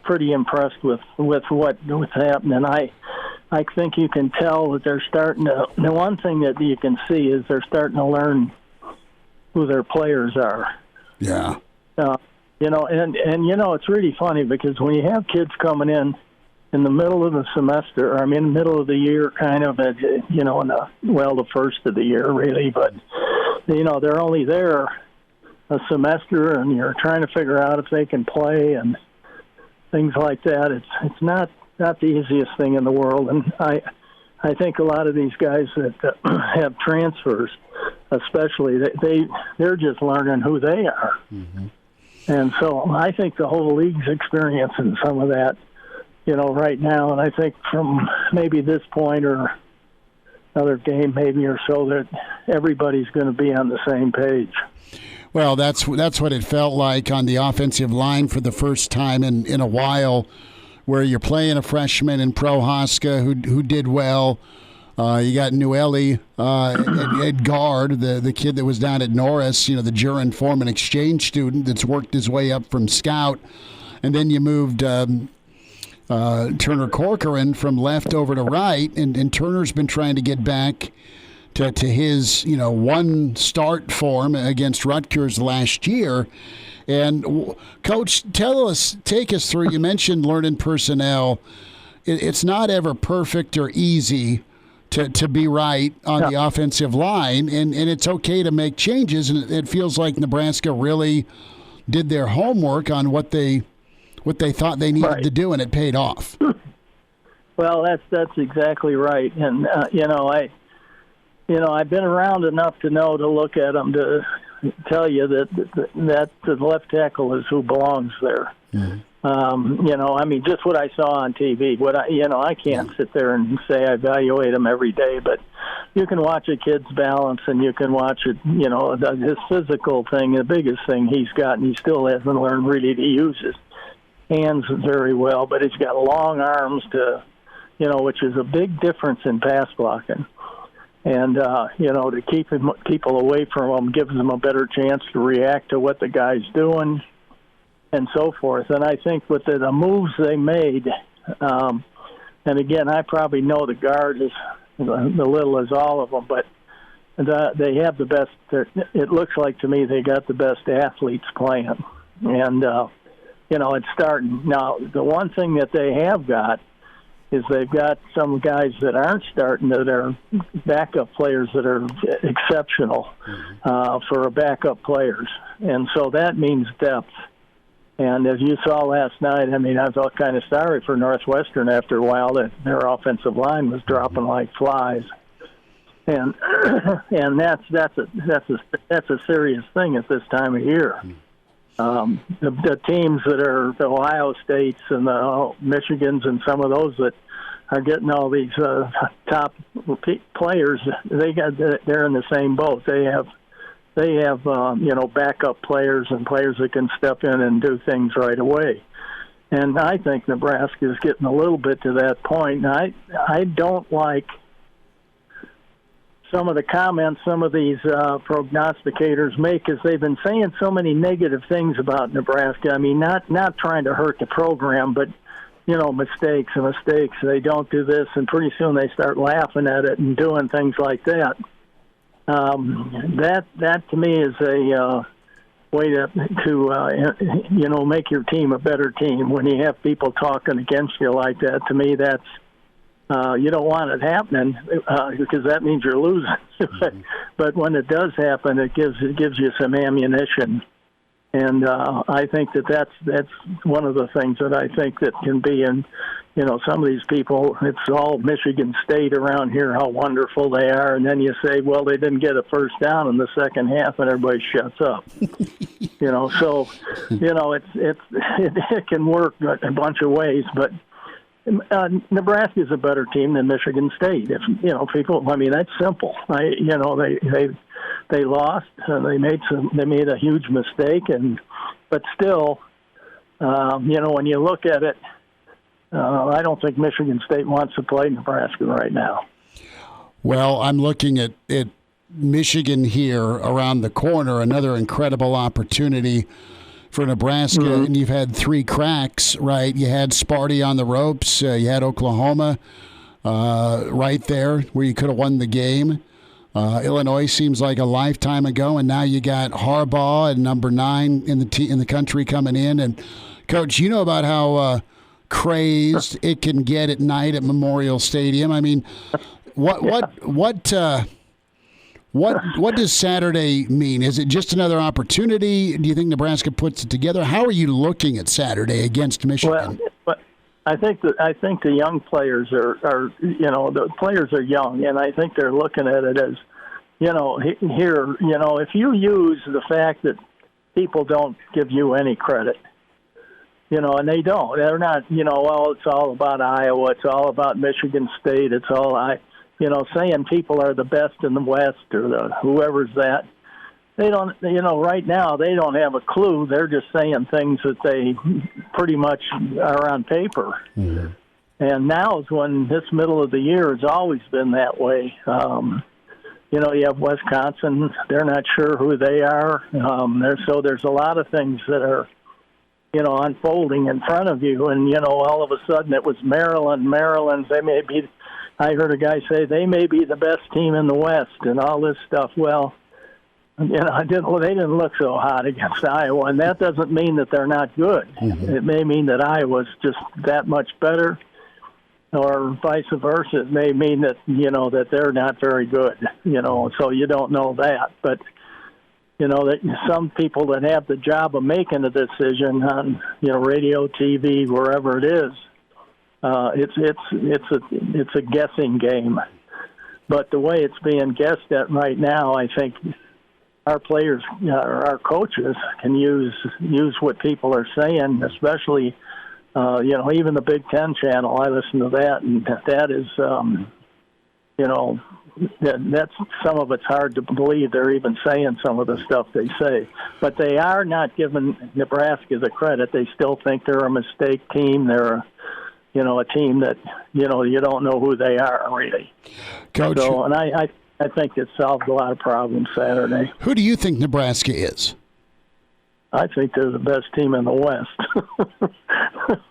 pretty impressed with what was happening. I think you can tell that they're starting to. The one thing that you can see is they're starting to learn who their players are. Yeah. And it's really funny because when you have kids coming in the middle of the semester, or the middle of the year, kind of, the first of the year, really, but, they're only there a semester, and you're trying to figure out if they can play and things like that. It's not the easiest thing in the world, and I think a lot of these guys that have transfers, especially, they're just learning who they are. Mm-hmm. And so I think the whole league's experiencing some of that, right now. And I think from maybe this point or another game maybe or so that everybody's going to be on the same page. Well, that's what it felt like on the offensive line for the first time in a while, where you're playing a freshman in Prohaska who did well. You got Newelli at guard, the kid that was down at Norris, the Jurin Foreman exchange student that's worked his way up from scout. And then you moved Turner Corcoran from left over to right, and Turner's been trying to get back to his one start form against Rutgers last year. And Coach, take us through. You mentioned learning personnel. It's not ever perfect or easy to be right on the offensive line, and it's okay to make changes. And it feels like Nebraska really did their homework on what they thought they needed to do, and it paid off. Well, that's exactly right. And I've been around enough to know to look at them to tell you that the left tackle is who belongs there. Mm-hmm. Just what I saw on TV. I can't sit there and say I evaluate him every day, but you can watch a kid's balance, and you can watch it. His physical thing, the biggest thing he's got, and he still hasn't learned really to use his hands very well. But he's got long arms which is a big difference in pass blocking. And, to keep people away from him gives them a better chance to react to what the guy's doing and so forth. And I think with the moves they made, and again, I probably know the guard is the little as all of them, but they have the best. It looks like to me they got the best athletes playing. And, it's starting. Now, the one thing that they have got is they've got some guys that aren't starting that are backup players that are exceptional for backup players. And so that means depth. And as you saw last night, I felt kind of sorry for Northwestern after a while that their offensive line was dropping like flies. And that's a serious thing at this time of year. The teams that are the Ohio States and the Michigans and some of those that are getting all these top players, they're in the same boat. They have backup players and players that can step in and do things right away. And I think Nebraska is getting a little bit to that point. And I don't like some of the comments some of these prognosticators make, because they've been saying so many negative things about Nebraska. Not trying to hurt the program, but mistakes. They don't do this, and pretty soon they start laughing at it and doing things like that. That to me is a way to make your team a better team. When you have people talking against you like that, to me that's you don't want it happening because that means you're losing. But when it does happen, it gives you some ammunition. And I think that's one of the things that I think that can be in, some of these people, it's all Michigan State around here, how wonderful they are. And then you say, well, they didn't get a first down in the second half, and everybody shuts up. So, it can work a bunch of ways, but Nebraska is a better team than Michigan State. If people, that's simple. They lost. They made a huge mistake, but still, when you look at it, I don't think Michigan State wants to play Nebraska right now. Well, I'm looking at Michigan here around the corner. Another incredible opportunity for Nebraska, and you've had three cracks, right? You had Sparty on the ropes. You had Oklahoma right there where you could have won the game. Illinois seems like a lifetime ago, and now you got Harbaugh at number 9 in the country coming in. And Coach, you know about how crazed it can get at night at Memorial Stadium. I mean, what does Saturday mean? Is it just another opportunity? Do you think Nebraska puts it together? How are you looking at Saturday against Michigan? Well, I think the young players are the players are young, and I think they're looking at it as, here, if you use the fact that people don't give you any credit, and they don't. They're not, well, it's all about Iowa, it's all about Michigan State, it's all saying people are the best in the West or whoever's that. They don't, right now they don't have a clue. They're just saying things that they pretty much are on paper. Mm-hmm. And now is when this middle of the year has always been that way. You have Wisconsin. They're not sure who they are. So there's a lot of things that are, unfolding in front of you. And, all of a sudden it was Maryland. They may be, I heard a guy say they may be the best team in the West and all this stuff. Well, they didn't look so hot against Iowa, and that doesn't mean that they're not good. Mm-hmm. It may mean that Iowa's just that much better, or vice versa. It may mean that, that they're not very good, so you don't know that. But, that some people that have the job of making a decision on, radio, TV, wherever it is, it's a guessing game. But the way it's being guessed at right now, I think our players, our coaches can use what people are saying, especially, even the Big Ten channel. I listen to that, and that is, that's some of it's hard to believe they're even saying some of the stuff they say. But they are not giving Nebraska the credit. They still think they're a mistake team. They're a team that, you don't know who they are, really. Coach. So, and I think it solved a lot of problems Saturday. Who do you think Nebraska is? I think they're the best team in the West.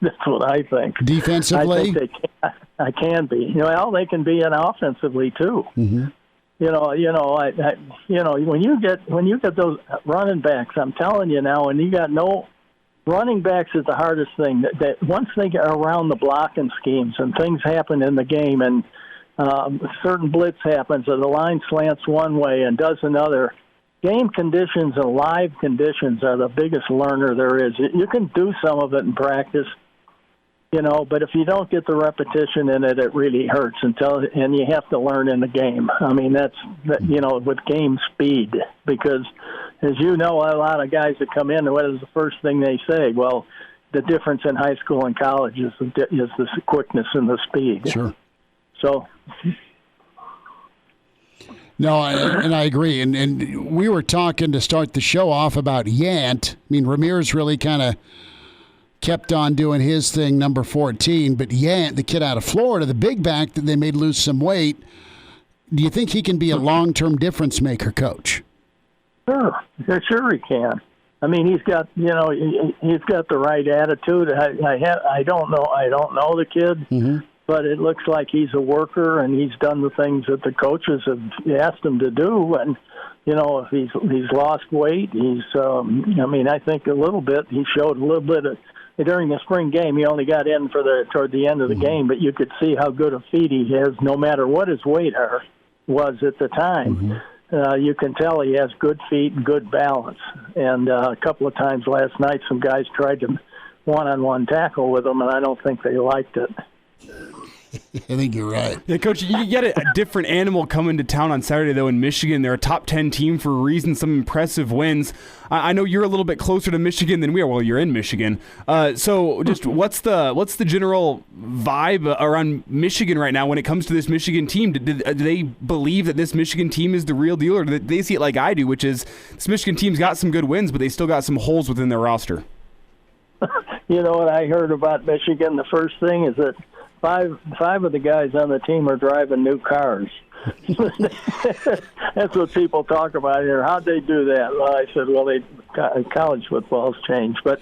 That's what I think. Defensively? I think they can be. They can be offensively too. Mm-hmm. When you get those running backs, I'm telling you now, and you got no running backs is the hardest thing. That once they get around the blocking schemes and things happen in the game, and certain blitz happens, or the line slants one way and does another. Game conditions and live conditions are the biggest learner there is. You can do some of it in practice, but if you don't get the repetition in it, it really hurts and you have to learn in the game. I mean, that's with game speed, because as you know, a lot of guys that come in, what is the first thing they say? Well, the difference in high school and college is the quickness and the speed. Sure. So. No, and I agree. And we were talking to start the show off about Yant. I mean, Ramirez really kind of kept on doing his thing, number 14. But Yant, the kid out of Florida, the big back that they made lose some weight, do you think he can be a long-term difference maker, Coach? Sure he can. I mean, he's got the right attitude. I don't know the kid. Mm-hmm. But it looks like he's a worker, and he's done the things that the coaches have asked him to do. And, if he's lost weight, I think a little bit. He showed a little bit during the spring game. He only got in toward the end of the game, but you could see how good a feet he has, no matter what his weight was at the time. Mm-hmm. You can tell he has good feet and good balance. And a couple of times last night, some guys tried to one-on-one tackle with him, and I don't think they liked it. I think you're right. Yeah, Coach, you get a different animal coming to town on Saturday, though, in Michigan. They're a top 10 team for a reason, some impressive wins. I know you're a little bit closer to Michigan than we are. Well, you're in Michigan. So just what's the general vibe around Michigan right now when it comes to this Michigan team? Do they believe that this Michigan team is the real deal, or do they see it like I do, which is this Michigan team's got some good wins, but they still got some holes within their roster? You know what I heard about Michigan? The first thing is that five of the guys on the team are driving new cars. That's what people talk about here. How'd they do that? Well, I said, college football's changed, but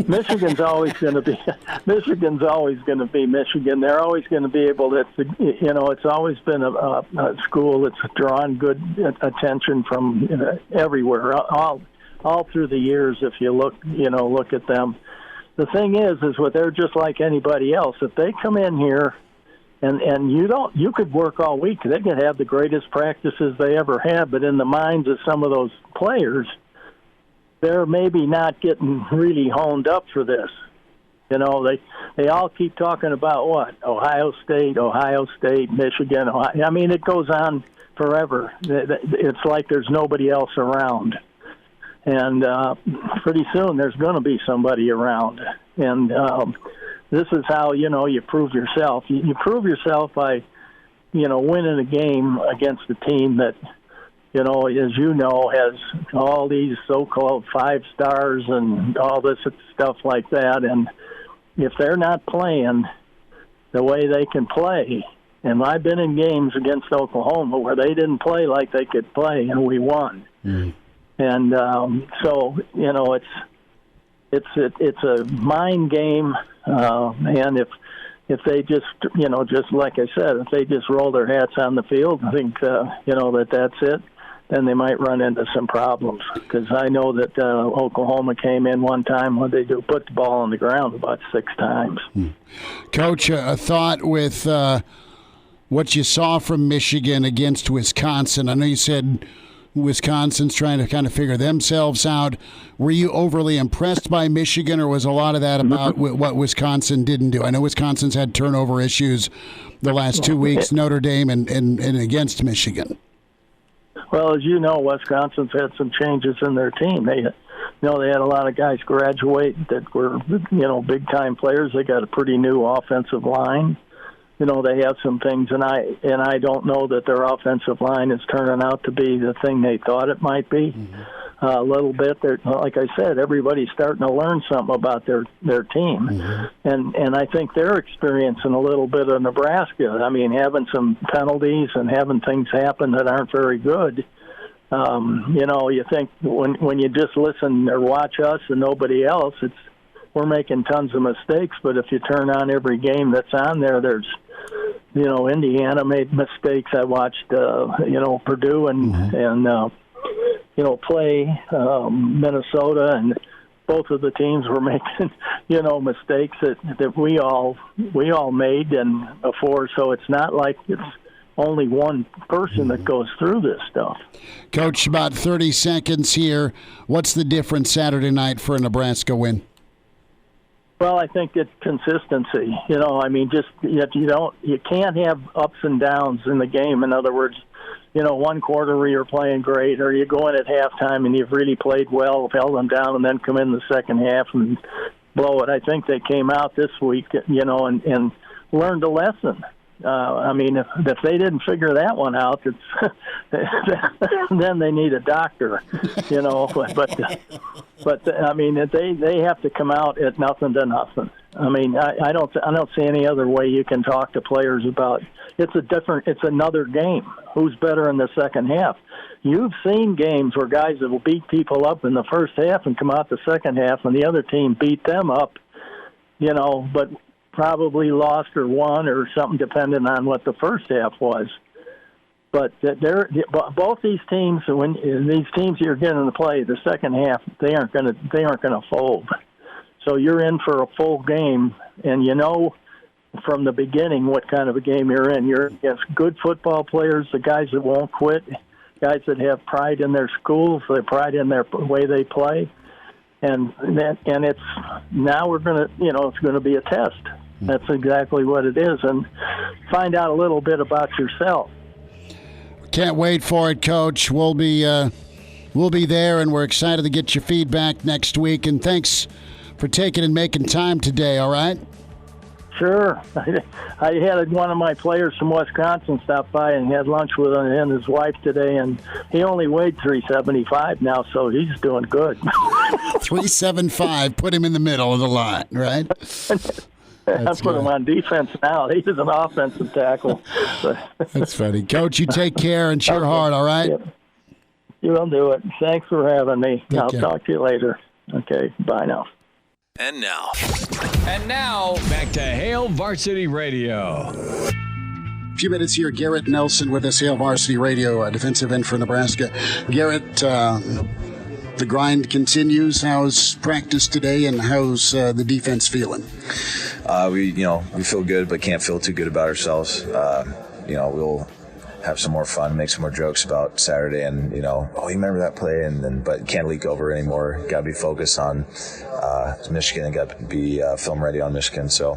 Michigan's always going to be Michigan. They're always going to be able to, it's always been a school that's drawn good attention from everywhere, all through the years. If you look at them, the thing is what they're just like anybody else. If they come in here. And you could work all week. They could have the greatest practices they ever had, but in the minds of some of those players, they're maybe not getting really honed up for this. They all keep talking about what? Ohio State, Michigan. I mean, it goes on forever. It's like there's nobody else around. And pretty soon there's going to be somebody around. And this is how, you prove yourself. You prove yourself by, winning a game against a team that, as has all these so-called 5 stars and all this stuff like that. And if they're not playing the way they can play, and I've been in games against Oklahoma where they didn't play like they could play, and we won. Mm. And so, it's a mind game. And if they just, just like I said, if they just roll their hats on the field and think, that's it, then they might run into some problems. Because I know that Oklahoma came in one time when they put the ball on the ground about 6 times. Coach, a thought with what you saw from Michigan against Wisconsin. I know you said Wisconsin's trying to kind of figure themselves out. Were you overly impressed by Michigan, or was a lot of that about what Wisconsin didn't do? I know Wisconsin's had turnover issues the last 2 weeks, Notre Dame and against Michigan. Well, as you know, Wisconsin's had some changes in their team. They had a lot of guys graduate that were, big-time players. They got a pretty new offensive line. They have some things, and I don't know that their offensive line is turning out to be the thing they thought it might be. Mm-hmm. A little bit. Like I said, everybody's starting to learn something about their team, mm-hmm. and I think they're experiencing a little bit of Nebraska. I mean, having some penalties and having things happen that aren't very good. You think when you just listen or watch us and nobody else, we're making tons of mistakes. But if you turn on every game that's on there, there's Indiana made mistakes. I watched Purdue and mm-hmm. Play Minnesota, and both of the teams were making mistakes that we all made and before. So it's not like it's only one person that goes through this stuff. Coach, about 30 seconds here. What's the difference Saturday night for a Nebraska win? Well, I think it's consistency. You can't have ups and downs in the game. In other words, one quarter where you're playing great, or you go in at halftime and you've really played well, held them down, and then come in the second half and blow it. I think they came out this week, and learned a lesson. If they didn't figure that one out, then they need a doctor, But they have to come out at nothing to nothing. I don't see any other way you can talk to players about. It's another game. Who's better in the second half? You've seen games where guys will beat people up in the first half and come out the second half, and the other team beat them up, but probably lost or won or something, depending on what the first half was. But both these teams, when these teams you're getting to play the second half, they aren't going to fold. So you're in for a full game, and from the beginning what kind of a game you're in. You're against good football players, the guys that won't quit, guys that have pride in their schools, they pride in their way they play, and it's now we're going to it's going to be a test. That's exactly what it is, and find out a little bit about yourself. Can't wait for it, Coach. We'll be there, and we're excited to get your feedback next week. And thanks for taking and making time today. All right. Sure. I had one of my players from Wisconsin stop by and had lunch with him and his wife today, and he only weighed 375 now, so he's doing good. 375, put him in the middle of the line, right? I put him on defense now. He's an offensive tackle. That's funny. Coach, you take care and cheer hard, all right? Yep. You'll do it. Thanks for having me. I'll care. talk to you later. Okay, bye now. And now, back to Hail Varsity Radio. A few minutes here, Garrett Nelson with us, Hail Varsity Radio, a defensive end for Nebraska. Garrett, the grind continues. How's practice today, and how's the defense feeling? We feel good, but can't feel too good about ourselves. We'll have some more fun, make some more jokes about Saturday, and you remember that play, but can't leak over anymore. Got to be focused on Michigan and got to be film ready on Michigan. So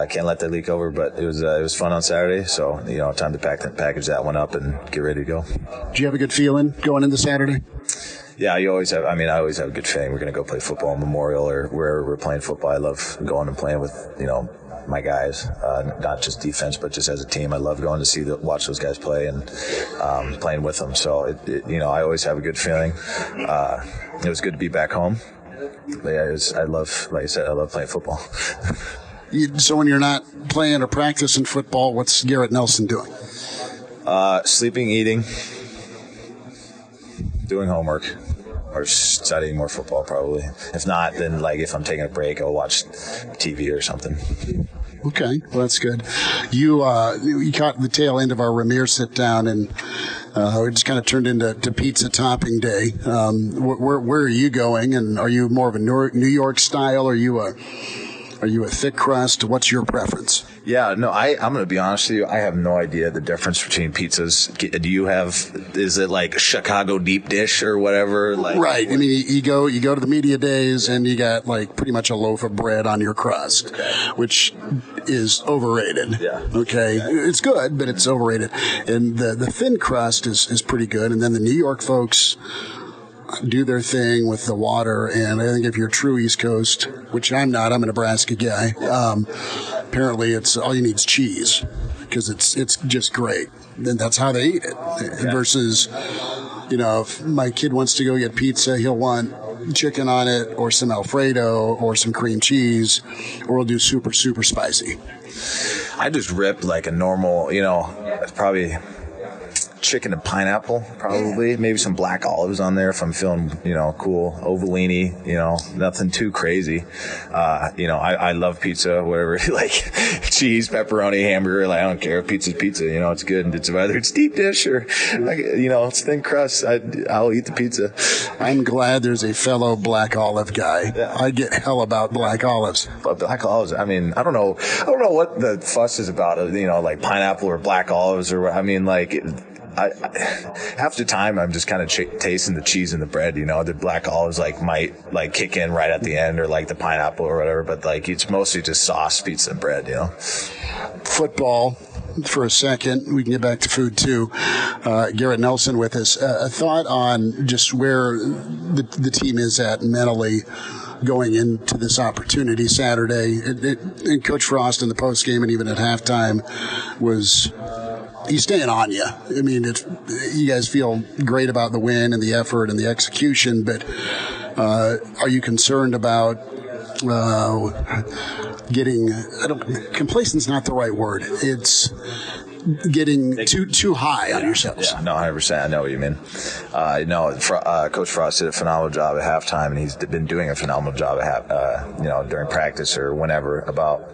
can't let that leak over. But it was fun on Saturday. So time to package that one up and get ready to go. Do you have a good feeling going into Saturday? Yeah, I always have a good feeling. We're going to go play football in Memorial or wherever we're playing football. I love going and playing with my guys, not just defense, but just as a team. I love going to watch those guys play and playing with them. So I always have a good feeling. It was good to be back home. But yeah, I love playing football. So when you're not playing or practicing football, what's Garrett Nelson doing? Sleeping, eating, doing homework, or studying more football probably. If not, then if I'm taking a break, I'll watch TV or something. Okay, well that's good. You caught the tail end of our Ramir sit down, and it just kind of turned into pizza topping day. Where are you going? And are you more of a New York style? Are you a thick crust? What's your preference? Yeah, no, I'm going to be honest with you. I have no idea the difference between pizzas. Is it like Chicago deep dish or whatever? Right. I mean, you go to the media days and you got pretty much a loaf of bread on your crust, which is overrated. Yeah. Okay. It's good, but it's overrated. And the thin crust is pretty good. And then the New York folks do their thing with the water, and I think if you're true East Coast, which I'm not, I'm a Nebraska guy, apparently it's all you need is cheese, because it's just great. And that's how they eat it. Yeah. Versus, if my kid wants to go get pizza, he'll want chicken on it, or some Alfredo, or some cream cheese, or we'll do super, super spicy. I just rip like a normal, probably chicken and pineapple, probably. Maybe some black olives on there if I'm feeling, cool. Ovalini, nothing too crazy. I love pizza, whatever, cheese, pepperoni, hamburger. I don't care. Pizza's pizza, it's good. It's whether it's deep dish or, it's thin crust. I'll eat the pizza. I'm glad there's a fellow black olive guy. Yeah. I get hell about black olives. But black olives, I don't know what the fuss is about it, pineapple or black olives or half the time I'm just kind of tasting the cheese and the bread, the black olives might kick in right at the end, or the pineapple or whatever, but it's mostly just sauce, pizza, and bread, Football for a second. We can get back to food too. Garrett Nelson with us. A thought on just where the team is at mentally going into this opportunity Saturday. And Coach Frost in the postgame and even at halftime he's staying on you. I mean, you guys feel great about the win and the effort and the execution, but are you concerned about complacent's not the right word. It's getting too high on yourselves. Yeah, no, 100%. I know what you mean. Coach Frost did a phenomenal job at halftime, and he's been doing a phenomenal job at during practice or whenever, about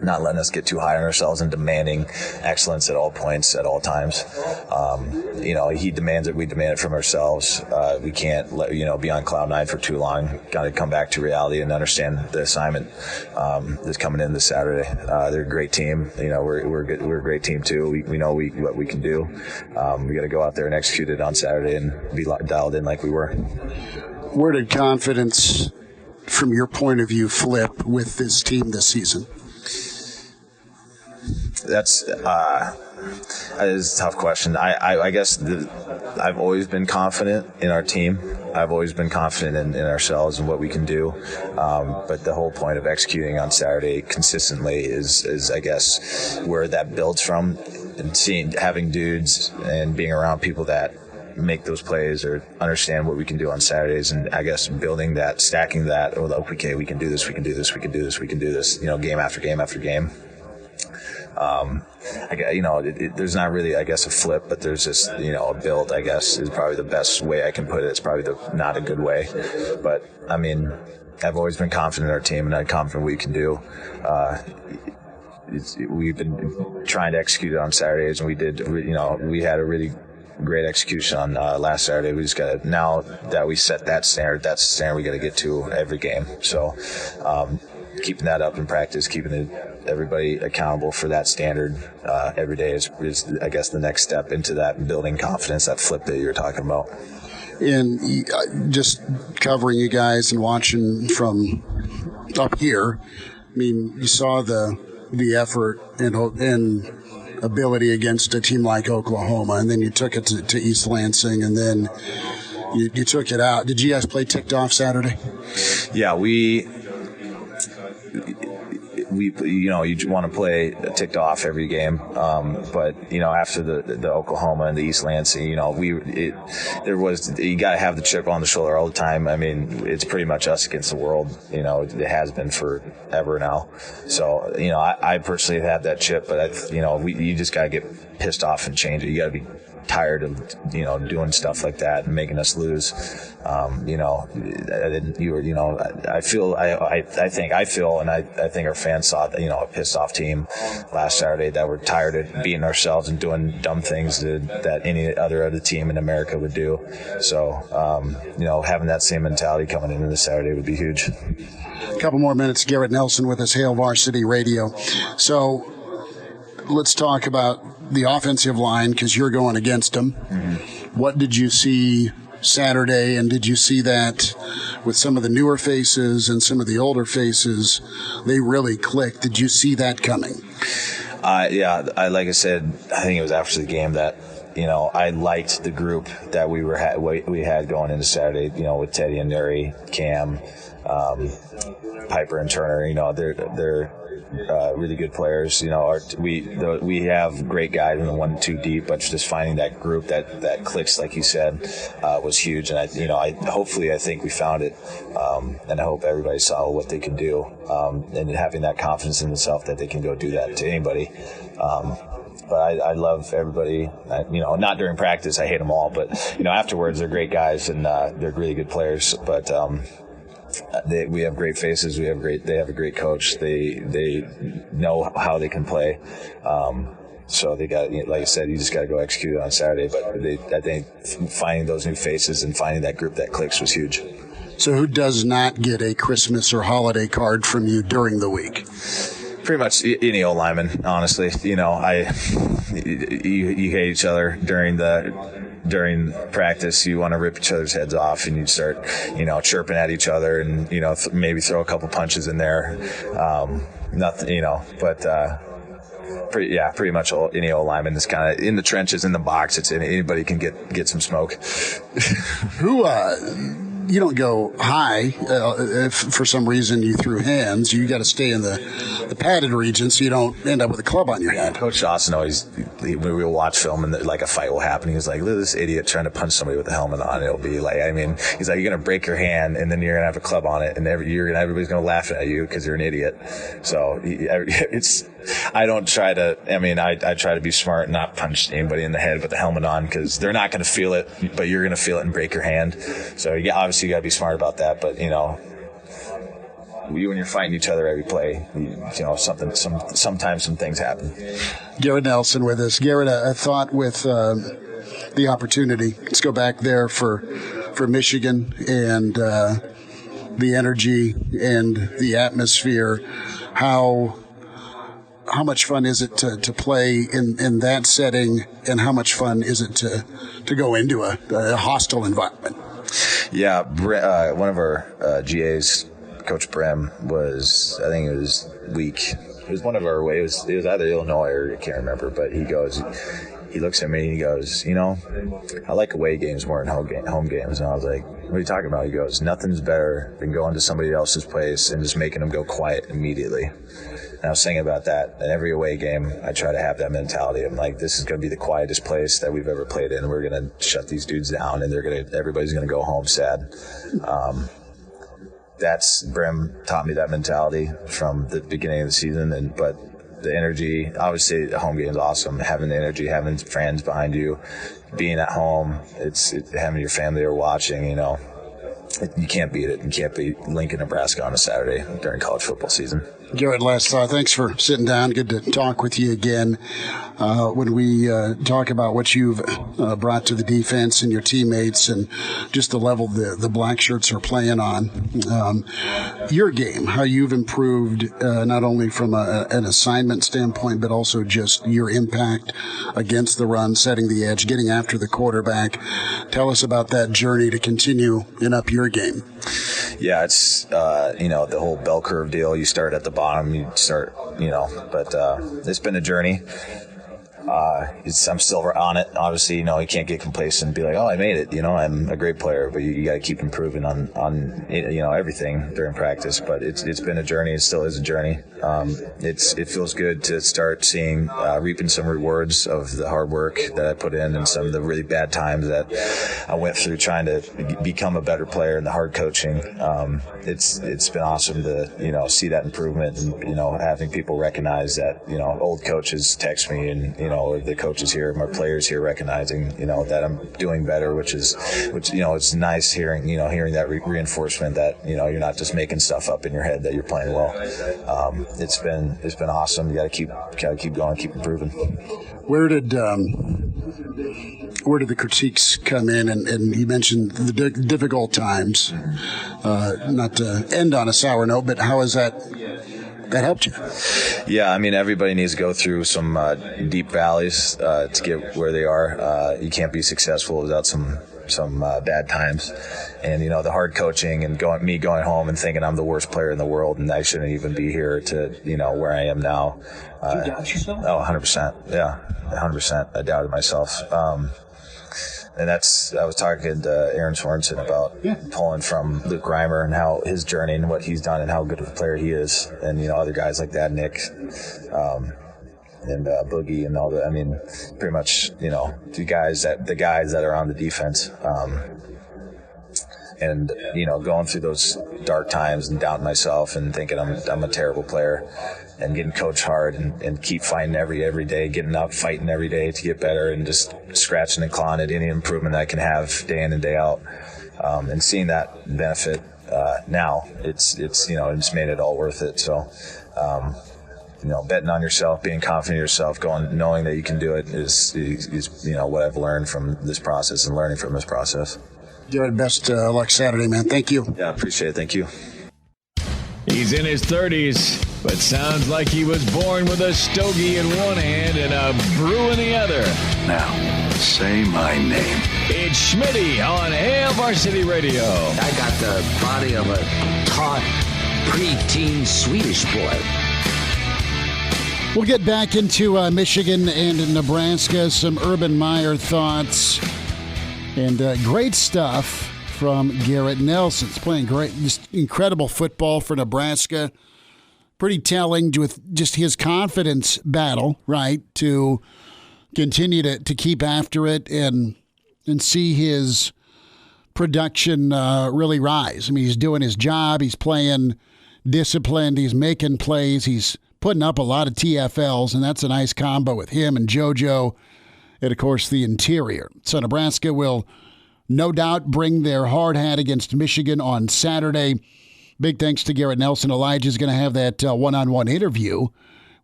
not letting us get too high on ourselves and demanding excellence at all points, at all times. He demands it. We demand it from ourselves. We can't be on cloud nine for too long. Got to come back to reality and understand the assignment that's coming in this Saturday. They're a great team. We're good. We're a great team too. We know what we can do. We got to go out there and execute it on Saturday and be dialed in like we were. Where did confidence, from your point of view, flip with this team this season? That is a tough question. I guess I've always been confident in our team. I've always been confident in ourselves and what we can do. But the whole point of executing on Saturday consistently is I guess, where that builds from, and having dudes and being around people that make those plays or understand what we can do on Saturdays, and I guess building that, stacking that, okay, we can do this, we can do this, we can do this, we can do this, game after game after game. There's not really, I guess, a flip, but there's just, a build, I guess, is probably the best way I can put it. It's probably not a good way. But, I mean, I've always been confident in our team, and I'm confident we can do. We've been trying to execute it on Saturdays, and we had a really great execution on last Saturday. We just got to, now that we set that's the standard we got to get to every game. So keeping that up in practice, keeping everybody accountable for that standard every day is, I guess, the next step into that building confidence, that flip that you were talking about. And just covering you guys and watching from up here, I mean, you saw the effort and ability against a team like Oklahoma, and then you took it to East Lansing, and then you took it out. Did you guys play ticked off Saturday? Yeah, we you want to play ticked off every game, but after the Oklahoma and the East Lansing, you got to have the chip on the shoulder all the time. I mean, it's pretty much us against the world. It has been forever now. So I personally have had that chip, but you just got to get pissed off and change it. You got to be tired of doing stuff like that and making us lose. I think our fans saw that, a pissed off team last Saturday that were tired of beating ourselves and doing dumb things that any other team in America would do. So having that same mentality coming into this Saturday would be huge. A couple more minutes. Garrett Nelson with us, Hail Varsity Radio. So let's talk about the offensive line, because you're going against them. Mm-hmm. What did you see Saturday, and did you see that with some of the newer faces and some of the older faces, they really clicked? Did you see that coming? Like I said, I think it was after the game that I liked the group that we had going into Saturday, with Teddy and Nuri, Cam, Piper and Turner. They're really good players. We have great guys in the 1-2 deep, but just finding that group that clicks, like you said, was huge. And I think we found it, and I hope everybody saw what they can do, and having that confidence in themselves that they can go do that to anybody. But I love everybody. Not during practice, I hate them all, but afterwards they're great guys and they're really good players. But we have great faces. They have a great coach. They know how they can play. So they got, like I said, you just got to go execute it on Saturday. But I think finding those new faces and finding that group that clicks was huge. So who does not get a Christmas or holiday card from you during the week? Pretty much any old lineman, honestly. You hate each other during practice. You want to rip each other's heads off, and you start, chirping at each other, and maybe throw a couple punches in there. Nothing, but pretty much any old lineman is kind of in the trenches, in the box. It's anybody can get some smoke. Who? You don't go high if for some reason you threw hands. You got to stay in the padded region so you don't end up with a club on your head. Coach Dawson always, when we'll watch film and like a fight will happen, he's like, look at this idiot trying to punch somebody with a helmet on. It'll be like, he's like, you're going to break your hand and then you're going to have a club on it, and everybody's going to laugh at you because you're an idiot. So I don't try to, I try to be smart and not punch anybody in the head with the helmet on, because they're not going to feel it, but you're going to feel it and break your hand. So obviously you got to be smart about that, but when you're fighting each other every play, sometimes some things happen. Garrett Nelson with us. Garrett, a thought with the opportunity. Let's go back there for Michigan and the energy and the atmosphere. How much fun is it to play in that setting, and how much fun is it to go into a hostile environment? Yeah, one of our GAs, Coach Brem, I think it was week. It was one of our away. It was either Illinois or I can't remember, but he looks at me and he goes, I like away games more than home games. And I was like, what are you talking about? He goes, nothing's better than going to somebody else's place and just making them go quiet immediately. And I was thinking about that. In every away game, I try to have that mentality. I'm like, this is going to be the quietest place that we've ever played in. We're going to shut these dudes down, and everybody's going to go home sad. Brim taught me that mentality from the beginning of the season, but the energy. Obviously, the home game is awesome. Having the energy, having friends behind you, being at home, having your family are watching, you can't beat it. You can't beat Lincoln, Nebraska on a Saturday during college football season. Garrett, last thought. Thanks for sitting down. Good to talk with you again. When we talk about what you've brought to the defense and your teammates and just the level the black shirts are playing on, your game, how you've improved not only from an assignment standpoint, but also just your impact against the run, setting the edge, getting after the quarterback. Tell us about that journey to continue and up your game. Yeah, it's, the whole bell curve deal. You start at the bottom, but it's been a journey. I'm still on it. Obviously, you can't get complacent and be like, oh, I made it. I'm a great player, but you got to keep improving on everything during practice. But it's been a journey. It still is a journey. It feels good to start seeing reaping some rewards of the hard work that I put in and some of the really bad times that I went through trying to become a better player and the hard coaching. It's been awesome to see that improvement and having people recognize that old coaches text me and or the coaches here, my players here recognizing that I'm doing better, which it's nice hearing that reinforcement that you're not just making stuff up in your head, that you're playing well. It's been awesome. You got to keep going, keep improving. Where did the critiques come in? And you mentioned the difficult times. Not to end on a sour note, but how has that helped you? Yeah, everybody needs to go through some deep valleys to get where they are. You can't be successful without some bad times. And, the hard coaching and going home and thinking I'm the worst player in the world and I shouldn't even be here to, where I am now. Do you doubt yourself? Oh, 100%. Yeah, 100%. I doubted myself. And I was talking to Aaron Sorensen about pulling from Luke Reimer and how his journey and what he's done and how good of a player he is. And, other guys like that, Nick, and Boogie and all that. Pretty much, the guys that are on the defense. And, going through those dark times and doubting myself and thinking I'm a terrible player and getting coached hard and keep fighting every day, getting up, fighting every day to get better and just scratching and clawing at any improvement that I can have day in and day out. And seeing that benefit now, it's made it all worth it. So, betting on yourself, being confident in yourself, knowing that you can do it is what I've learned from this process and learning from this process. Garrett, best luck Saturday, man. Thank you. Yeah, appreciate it. Thank you. He's in his 30s, but sounds like he was born with a stogie in one hand and a brew in the other. Now, say my name. It's Schmitty on Hail Varsity Radio. I got the body of a taut, preteen Swedish boy. We'll get back into Michigan and Nebraska, some Urban Meyer thoughts, and great stuff from Garrett Nelson. He's playing great, just incredible football for Nebraska. Pretty telling with just his confidence battle, right, to continue to keep after it and see his production really rise. He's doing his job. He's playing disciplined. He's making plays. He's putting up a lot of TFLs, and that's a nice combo with him and JoJo and, of course, the interior. So Nebraska will no doubt bring their hard hat against Michigan on Saturday. Big thanks to Garrett Nelson. Elijah's going to have that one-on-one interview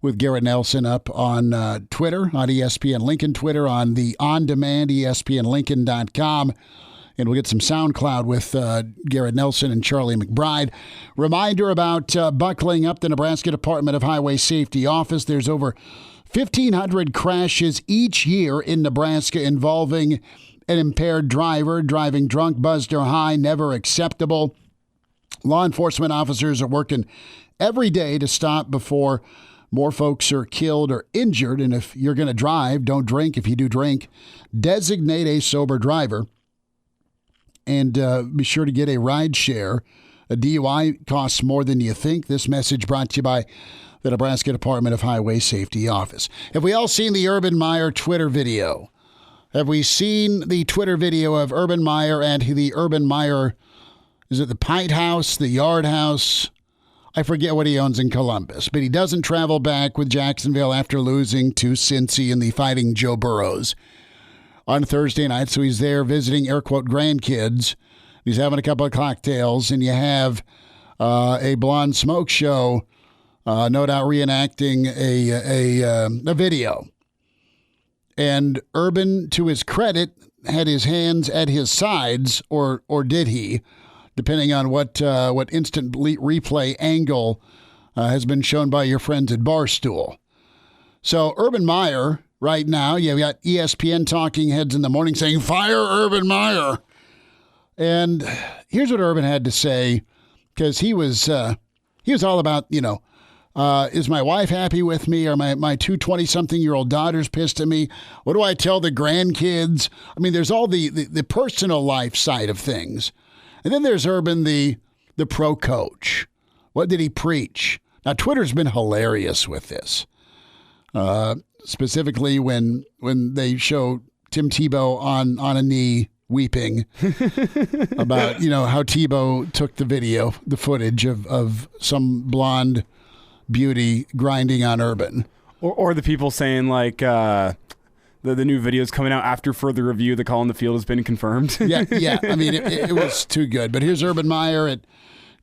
with Garrett Nelson up on Twitter, on ESPN Lincoln Twitter, on the on-demand ESPNLincoln.com. And we'll get some SoundCloud with Garrett Nelson and Charlie McBride. Reminder about buckling up the Nebraska Department of Highway Safety office. There's over 1,500 crashes each year in Nebraska involving an impaired driver, driving drunk, buzzed, or high, never acceptable. Law enforcement officers are working every day to stop before more folks are killed or injured. And if you're going to drive, don't drink. If you do drink, designate a sober driver. And be sure to get a ride share. A DUI costs more than you think. This message brought to you by the Nebraska Department of Highway Safety Office. Have we all seen the Urban Meyer Twitter video? Have we seen the Twitter video of Urban Meyer and the Urban Meyer, is it the Pint House, the Yard House, I forget what he owns in Columbus, but he doesn't travel back with Jacksonville after losing to Cincy in the Fighting Joe Burrows on Thursday night. So he's there visiting, air quote, grandkids. He's having a couple of cocktails, and you have a blonde smoke show, no doubt reenacting a video. And Urban, to his credit, had his hands at his sides, or did he? Depending on what instant replay angle has been shown by your friends at Barstool. So Urban Meyer, right now, you've got ESPN talking heads in the morning saying, fire Urban Meyer. And here's what Urban had to say, because he was all about, is my wife happy with me? Are my two 20-something-year-old daughters pissed at me? What do I tell the grandkids? I mean, there's all the personal life side of things. And then there's Urban, the pro coach. What did he preach? Now, Twitter's been hilarious with this, specifically when they show Tim Tebow on a knee weeping about, how Tebow took the footage of some blonde beauty grinding on Urban. Or the people saying, like, the new videos coming out after further review, the call on the field has been confirmed. Yeah. I mean, it was too good. But here's Urban Meyer at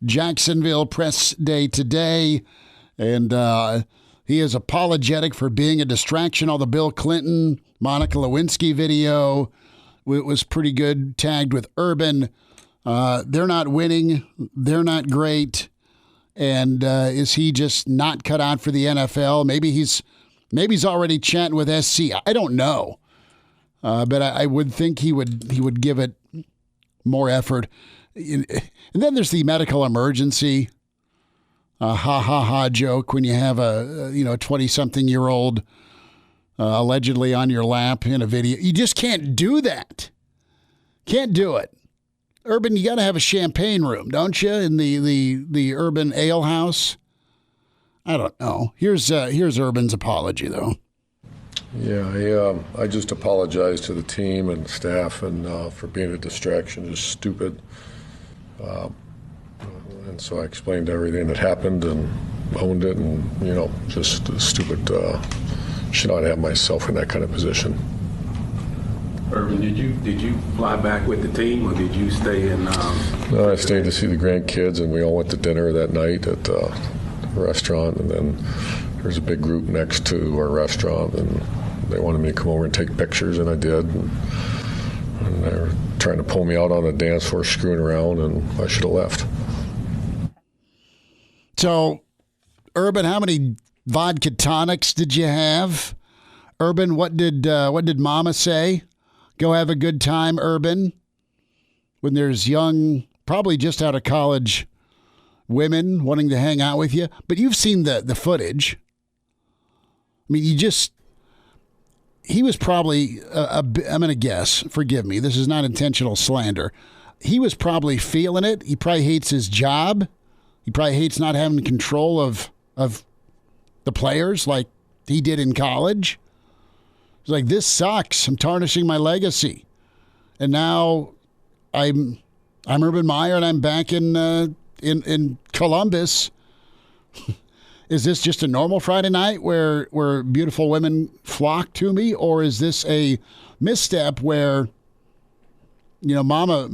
Jacksonville Press Day today, and he is apologetic for being a distraction. All the Bill Clinton, Monica Lewinsky video was pretty good, tagged with Urban. They're not winning. They're not great. And is he just not cut out for the NFL? Maybe he's already chatting with SC. I don't know, but I would think he would give it more effort. And then there's the medical emergency, joke when you have a 20-something-year-old allegedly on your lap in a video. You just can't do that. Can't do it. Urban, you got to have a champagne room, don't you? In the Urban Ale House. I don't know. Here's Urban's apology, though. Yeah, I just apologize to the team and staff and for being a distraction, just stupid. And so I explained everything that happened and owned it, and just stupid. Should not have myself in that kind of position. Urban, did you fly back with the team, or did you stay in? No, I stayed to see the grandkids, and we all went to dinner that night at a restaurant, and then there's a big group next to our restaurant, and they wanted me to come over and take pictures, and I did. And they were trying to pull me out on the dance floor, screwing around, and I should have left. So, Urban, how many vodka tonics did you have? Urban, what did Mama say? Go have a good time, Urban. When there's young, probably just out of college women wanting to hang out with you. But you've seen the footage. I mean, he was probably, I'm going to guess, forgive me, this is not intentional slander. He was probably feeling it. He probably hates his job. He probably hates not having control of the players like he did in college. He's like, this sucks. I'm tarnishing my legacy. And now I'm Urban Meyer, and I'm back in Columbus. Is this just a normal Friday night where beautiful women flock to me, or is this a misstep where Mama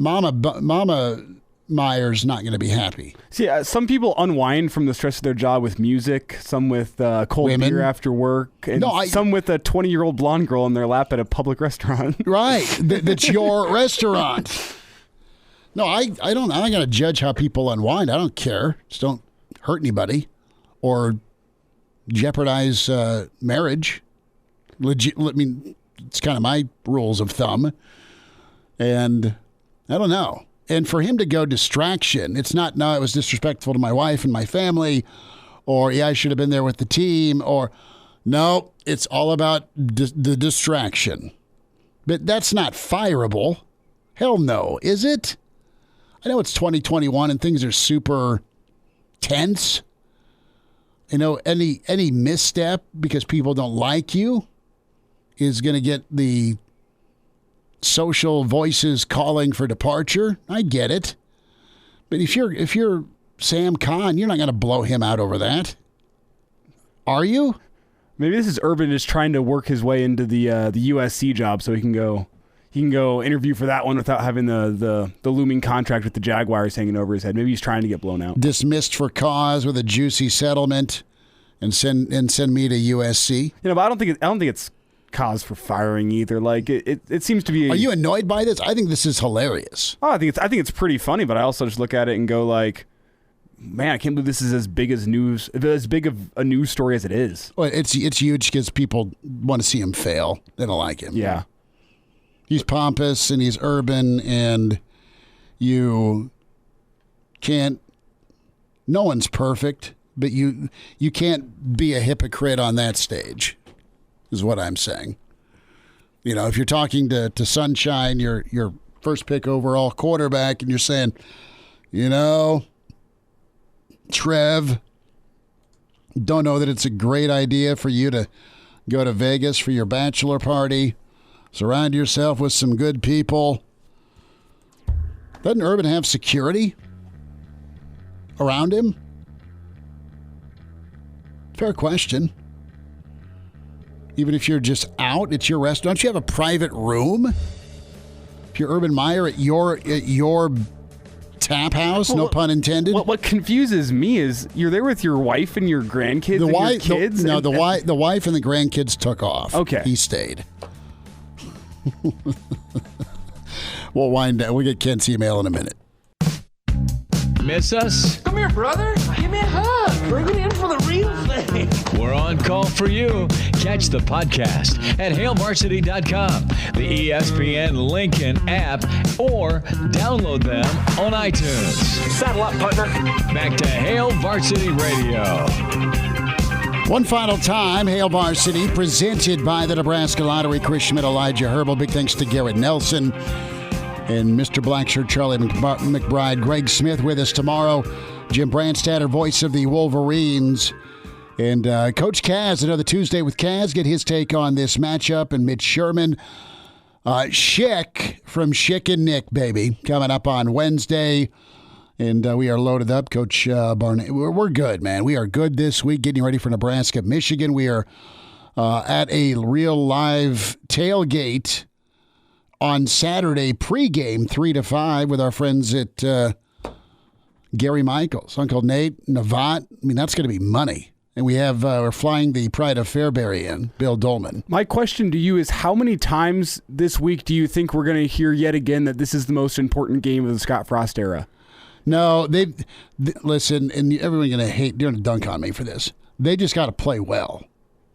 Meyer's not going to be happy? See, some people unwind from the stress of their job with music, some with cold beer after work, and some with a 20-year-old blonde girl in their lap at a public restaurant. Right. That's your restaurant. No, I'm not going to judge how people unwind. I don't care. Just don't hurt anybody or jeopardize marriage. I mean, it's kind of my rules of thumb. And I don't know. And for him to go distraction, it's not, no, it was disrespectful to my wife and my family, or, yeah, I should have been there with the team, or, no, it's all about the distraction. But that's not fireable. Hell no, is it? I know it's 2021 and things are super tense. Any misstep because people don't like you is going to get the social voices calling for departure. I get it. But if you're Sam Kahn, you're not going to blow him out over that. Are you? Maybe this is Urban just trying to work his way into the USC job so he can go interview for that one without having the looming contract with the Jaguars hanging over his head. Maybe he's trying to get blown out. Dismissed for cause with a juicy settlement and send me to USC. But I don't think it's cause for firing either. Like it seems to be. Are you annoyed by this? I think this is hilarious. Oh, I think it's pretty funny, but I also just look at it and go like, man, I can't believe this is as big of a news story as it is. Well, it's huge because people want to see him fail. They don't like him. Yeah. He's pompous and he's urban, and you can't. No one's perfect, but you can't be a hypocrite on that stage, is what I'm saying. If you're talking to Sunshine, your first pick overall quarterback, and you're saying, Trev, don't know that it's a great idea for you to go to Vegas for your bachelor party. Surround yourself with some good people. Doesn't Urban have security around him? Fair question. Even if you're just out, it's your restaurant. Don't you have a private room? If you're Urban Meyer at your tap house, no pun intended. What confuses me is you're there with your wife and your grandkids and your kids. The wife and the grandkids took off. Okay. He stayed. We'll wind down. We'll get Kent's email in a minute. Miss us? Come here, brother. Give me a hug. Bring it in for the real thing. We're on call for you. Catch the podcast at HailVarsity.com, the ESPN Lincoln app, or download them on iTunes. Saddle up, partner. Back to Hail Varsity Radio. One final time, Hail Varsity, presented by the Nebraska Lottery, Chris Schmidt, Elijah Herbel. Big thanks to Garrett Nelson and Mr. Blackshirt, Charlie McBride. Greg Smith with us tomorrow. Jim Brandstatter, voice of the Wolverines. And Coach Kaz, another Tuesday with Kaz. Get his take on this matchup. And Mitch Sherman. Schick from Schick and Nick, baby, coming up on Wednesday. And we are loaded up. Coach Barnett, we're good, man. We are good this week, getting ready for Nebraska, Michigan. We are at a real live tailgate on Saturday pregame, 3 to 5, with our friends at Gary Michaels, Uncle Nate, Navat. I mean, that's going to be money. And we're flying the Pride of Fairbury in, Bill Dolman. My question to you is, how many times this week do you think we're going to hear yet again that this is the most important game of the Scott Frost era? No, listen, and everyone's going to hate, they're going to dunk on me for this. They just got to play well.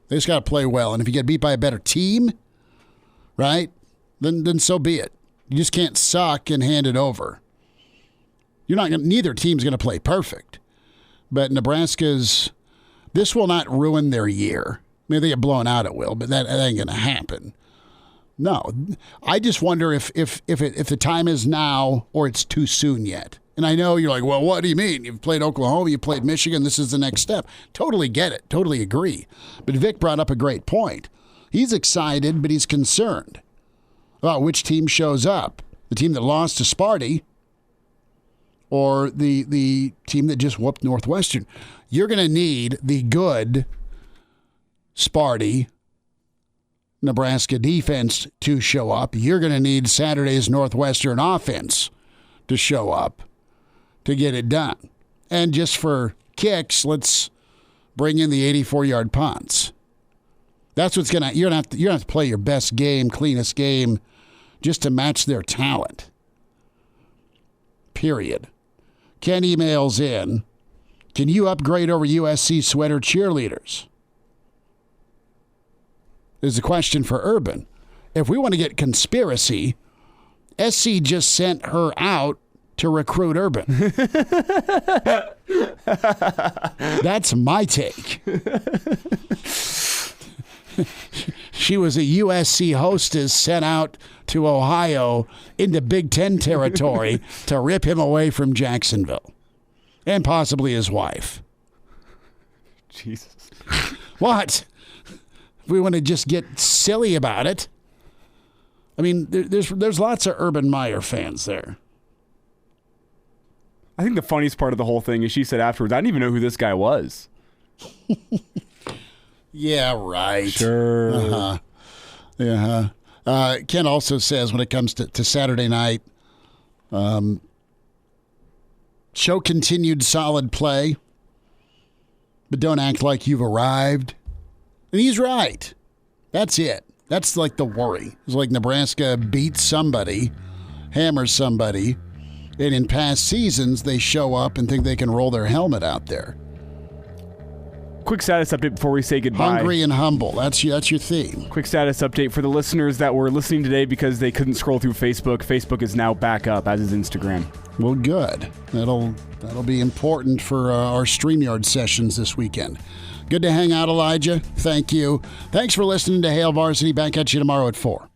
They just got to play well. And if you get beat by a better team, right, then so be it. You just can't suck and hand it over. Neither team's going to play perfect. But this will not ruin their year. Maybe they get blown out, it will, but that ain't going to happen. No, I just wonder if the time is now or it's too soon yet. And I know you're like, well, what do you mean? You've played Oklahoma, you played Michigan, this is the next step. Totally get it, totally agree. But Vic brought up a great point. He's excited, but he's concerned about which team shows up. The team that lost to Sparty or the team that just whooped Northwestern. You're going to need the good Sparty Nebraska defense to show up. You're going to need Saturday's Northwestern offense to show up to get it done. And just for kicks, let's bring in the 84-yard punts. That's what's going to you're going to have to play your best game, cleanest game just to match their talent. Period. Ken emails in, can you upgrade over USC sweater cheerleaders? There's a question for Urban. If we want to get conspiracy, SC just sent her out to recruit Urban. That's my take. She was a USC hostess sent out to Ohio into Big Ten territory to rip him away from Jacksonville and possibly his wife. Jesus. What? If we want to just get silly about it. I mean, there's lots of Urban Meyer fans there. I think the funniest part of the whole thing is she said afterwards, I didn't even know who this guy was. Yeah, right. Sure. Uh-huh. Yeah. Ken also says when it comes to Saturday night, show continued solid play, but don't act like you've arrived. And he's right. That's it. That's like the worry. It's like Nebraska beats somebody, hammers somebody, and in past seasons they show up and think they can roll their helmet out there. Quick status update before we say goodbye. Hungry and humble. That's your theme. Quick status update for the listeners that were listening today because they couldn't scroll through Facebook. Facebook is now back up, as is Instagram. Well, good. That'll be important for our StreamYard sessions this weekend. Good to hang out, Elijah. Thank you. Thanks for listening to Hail Varsity. Back at you tomorrow at 4.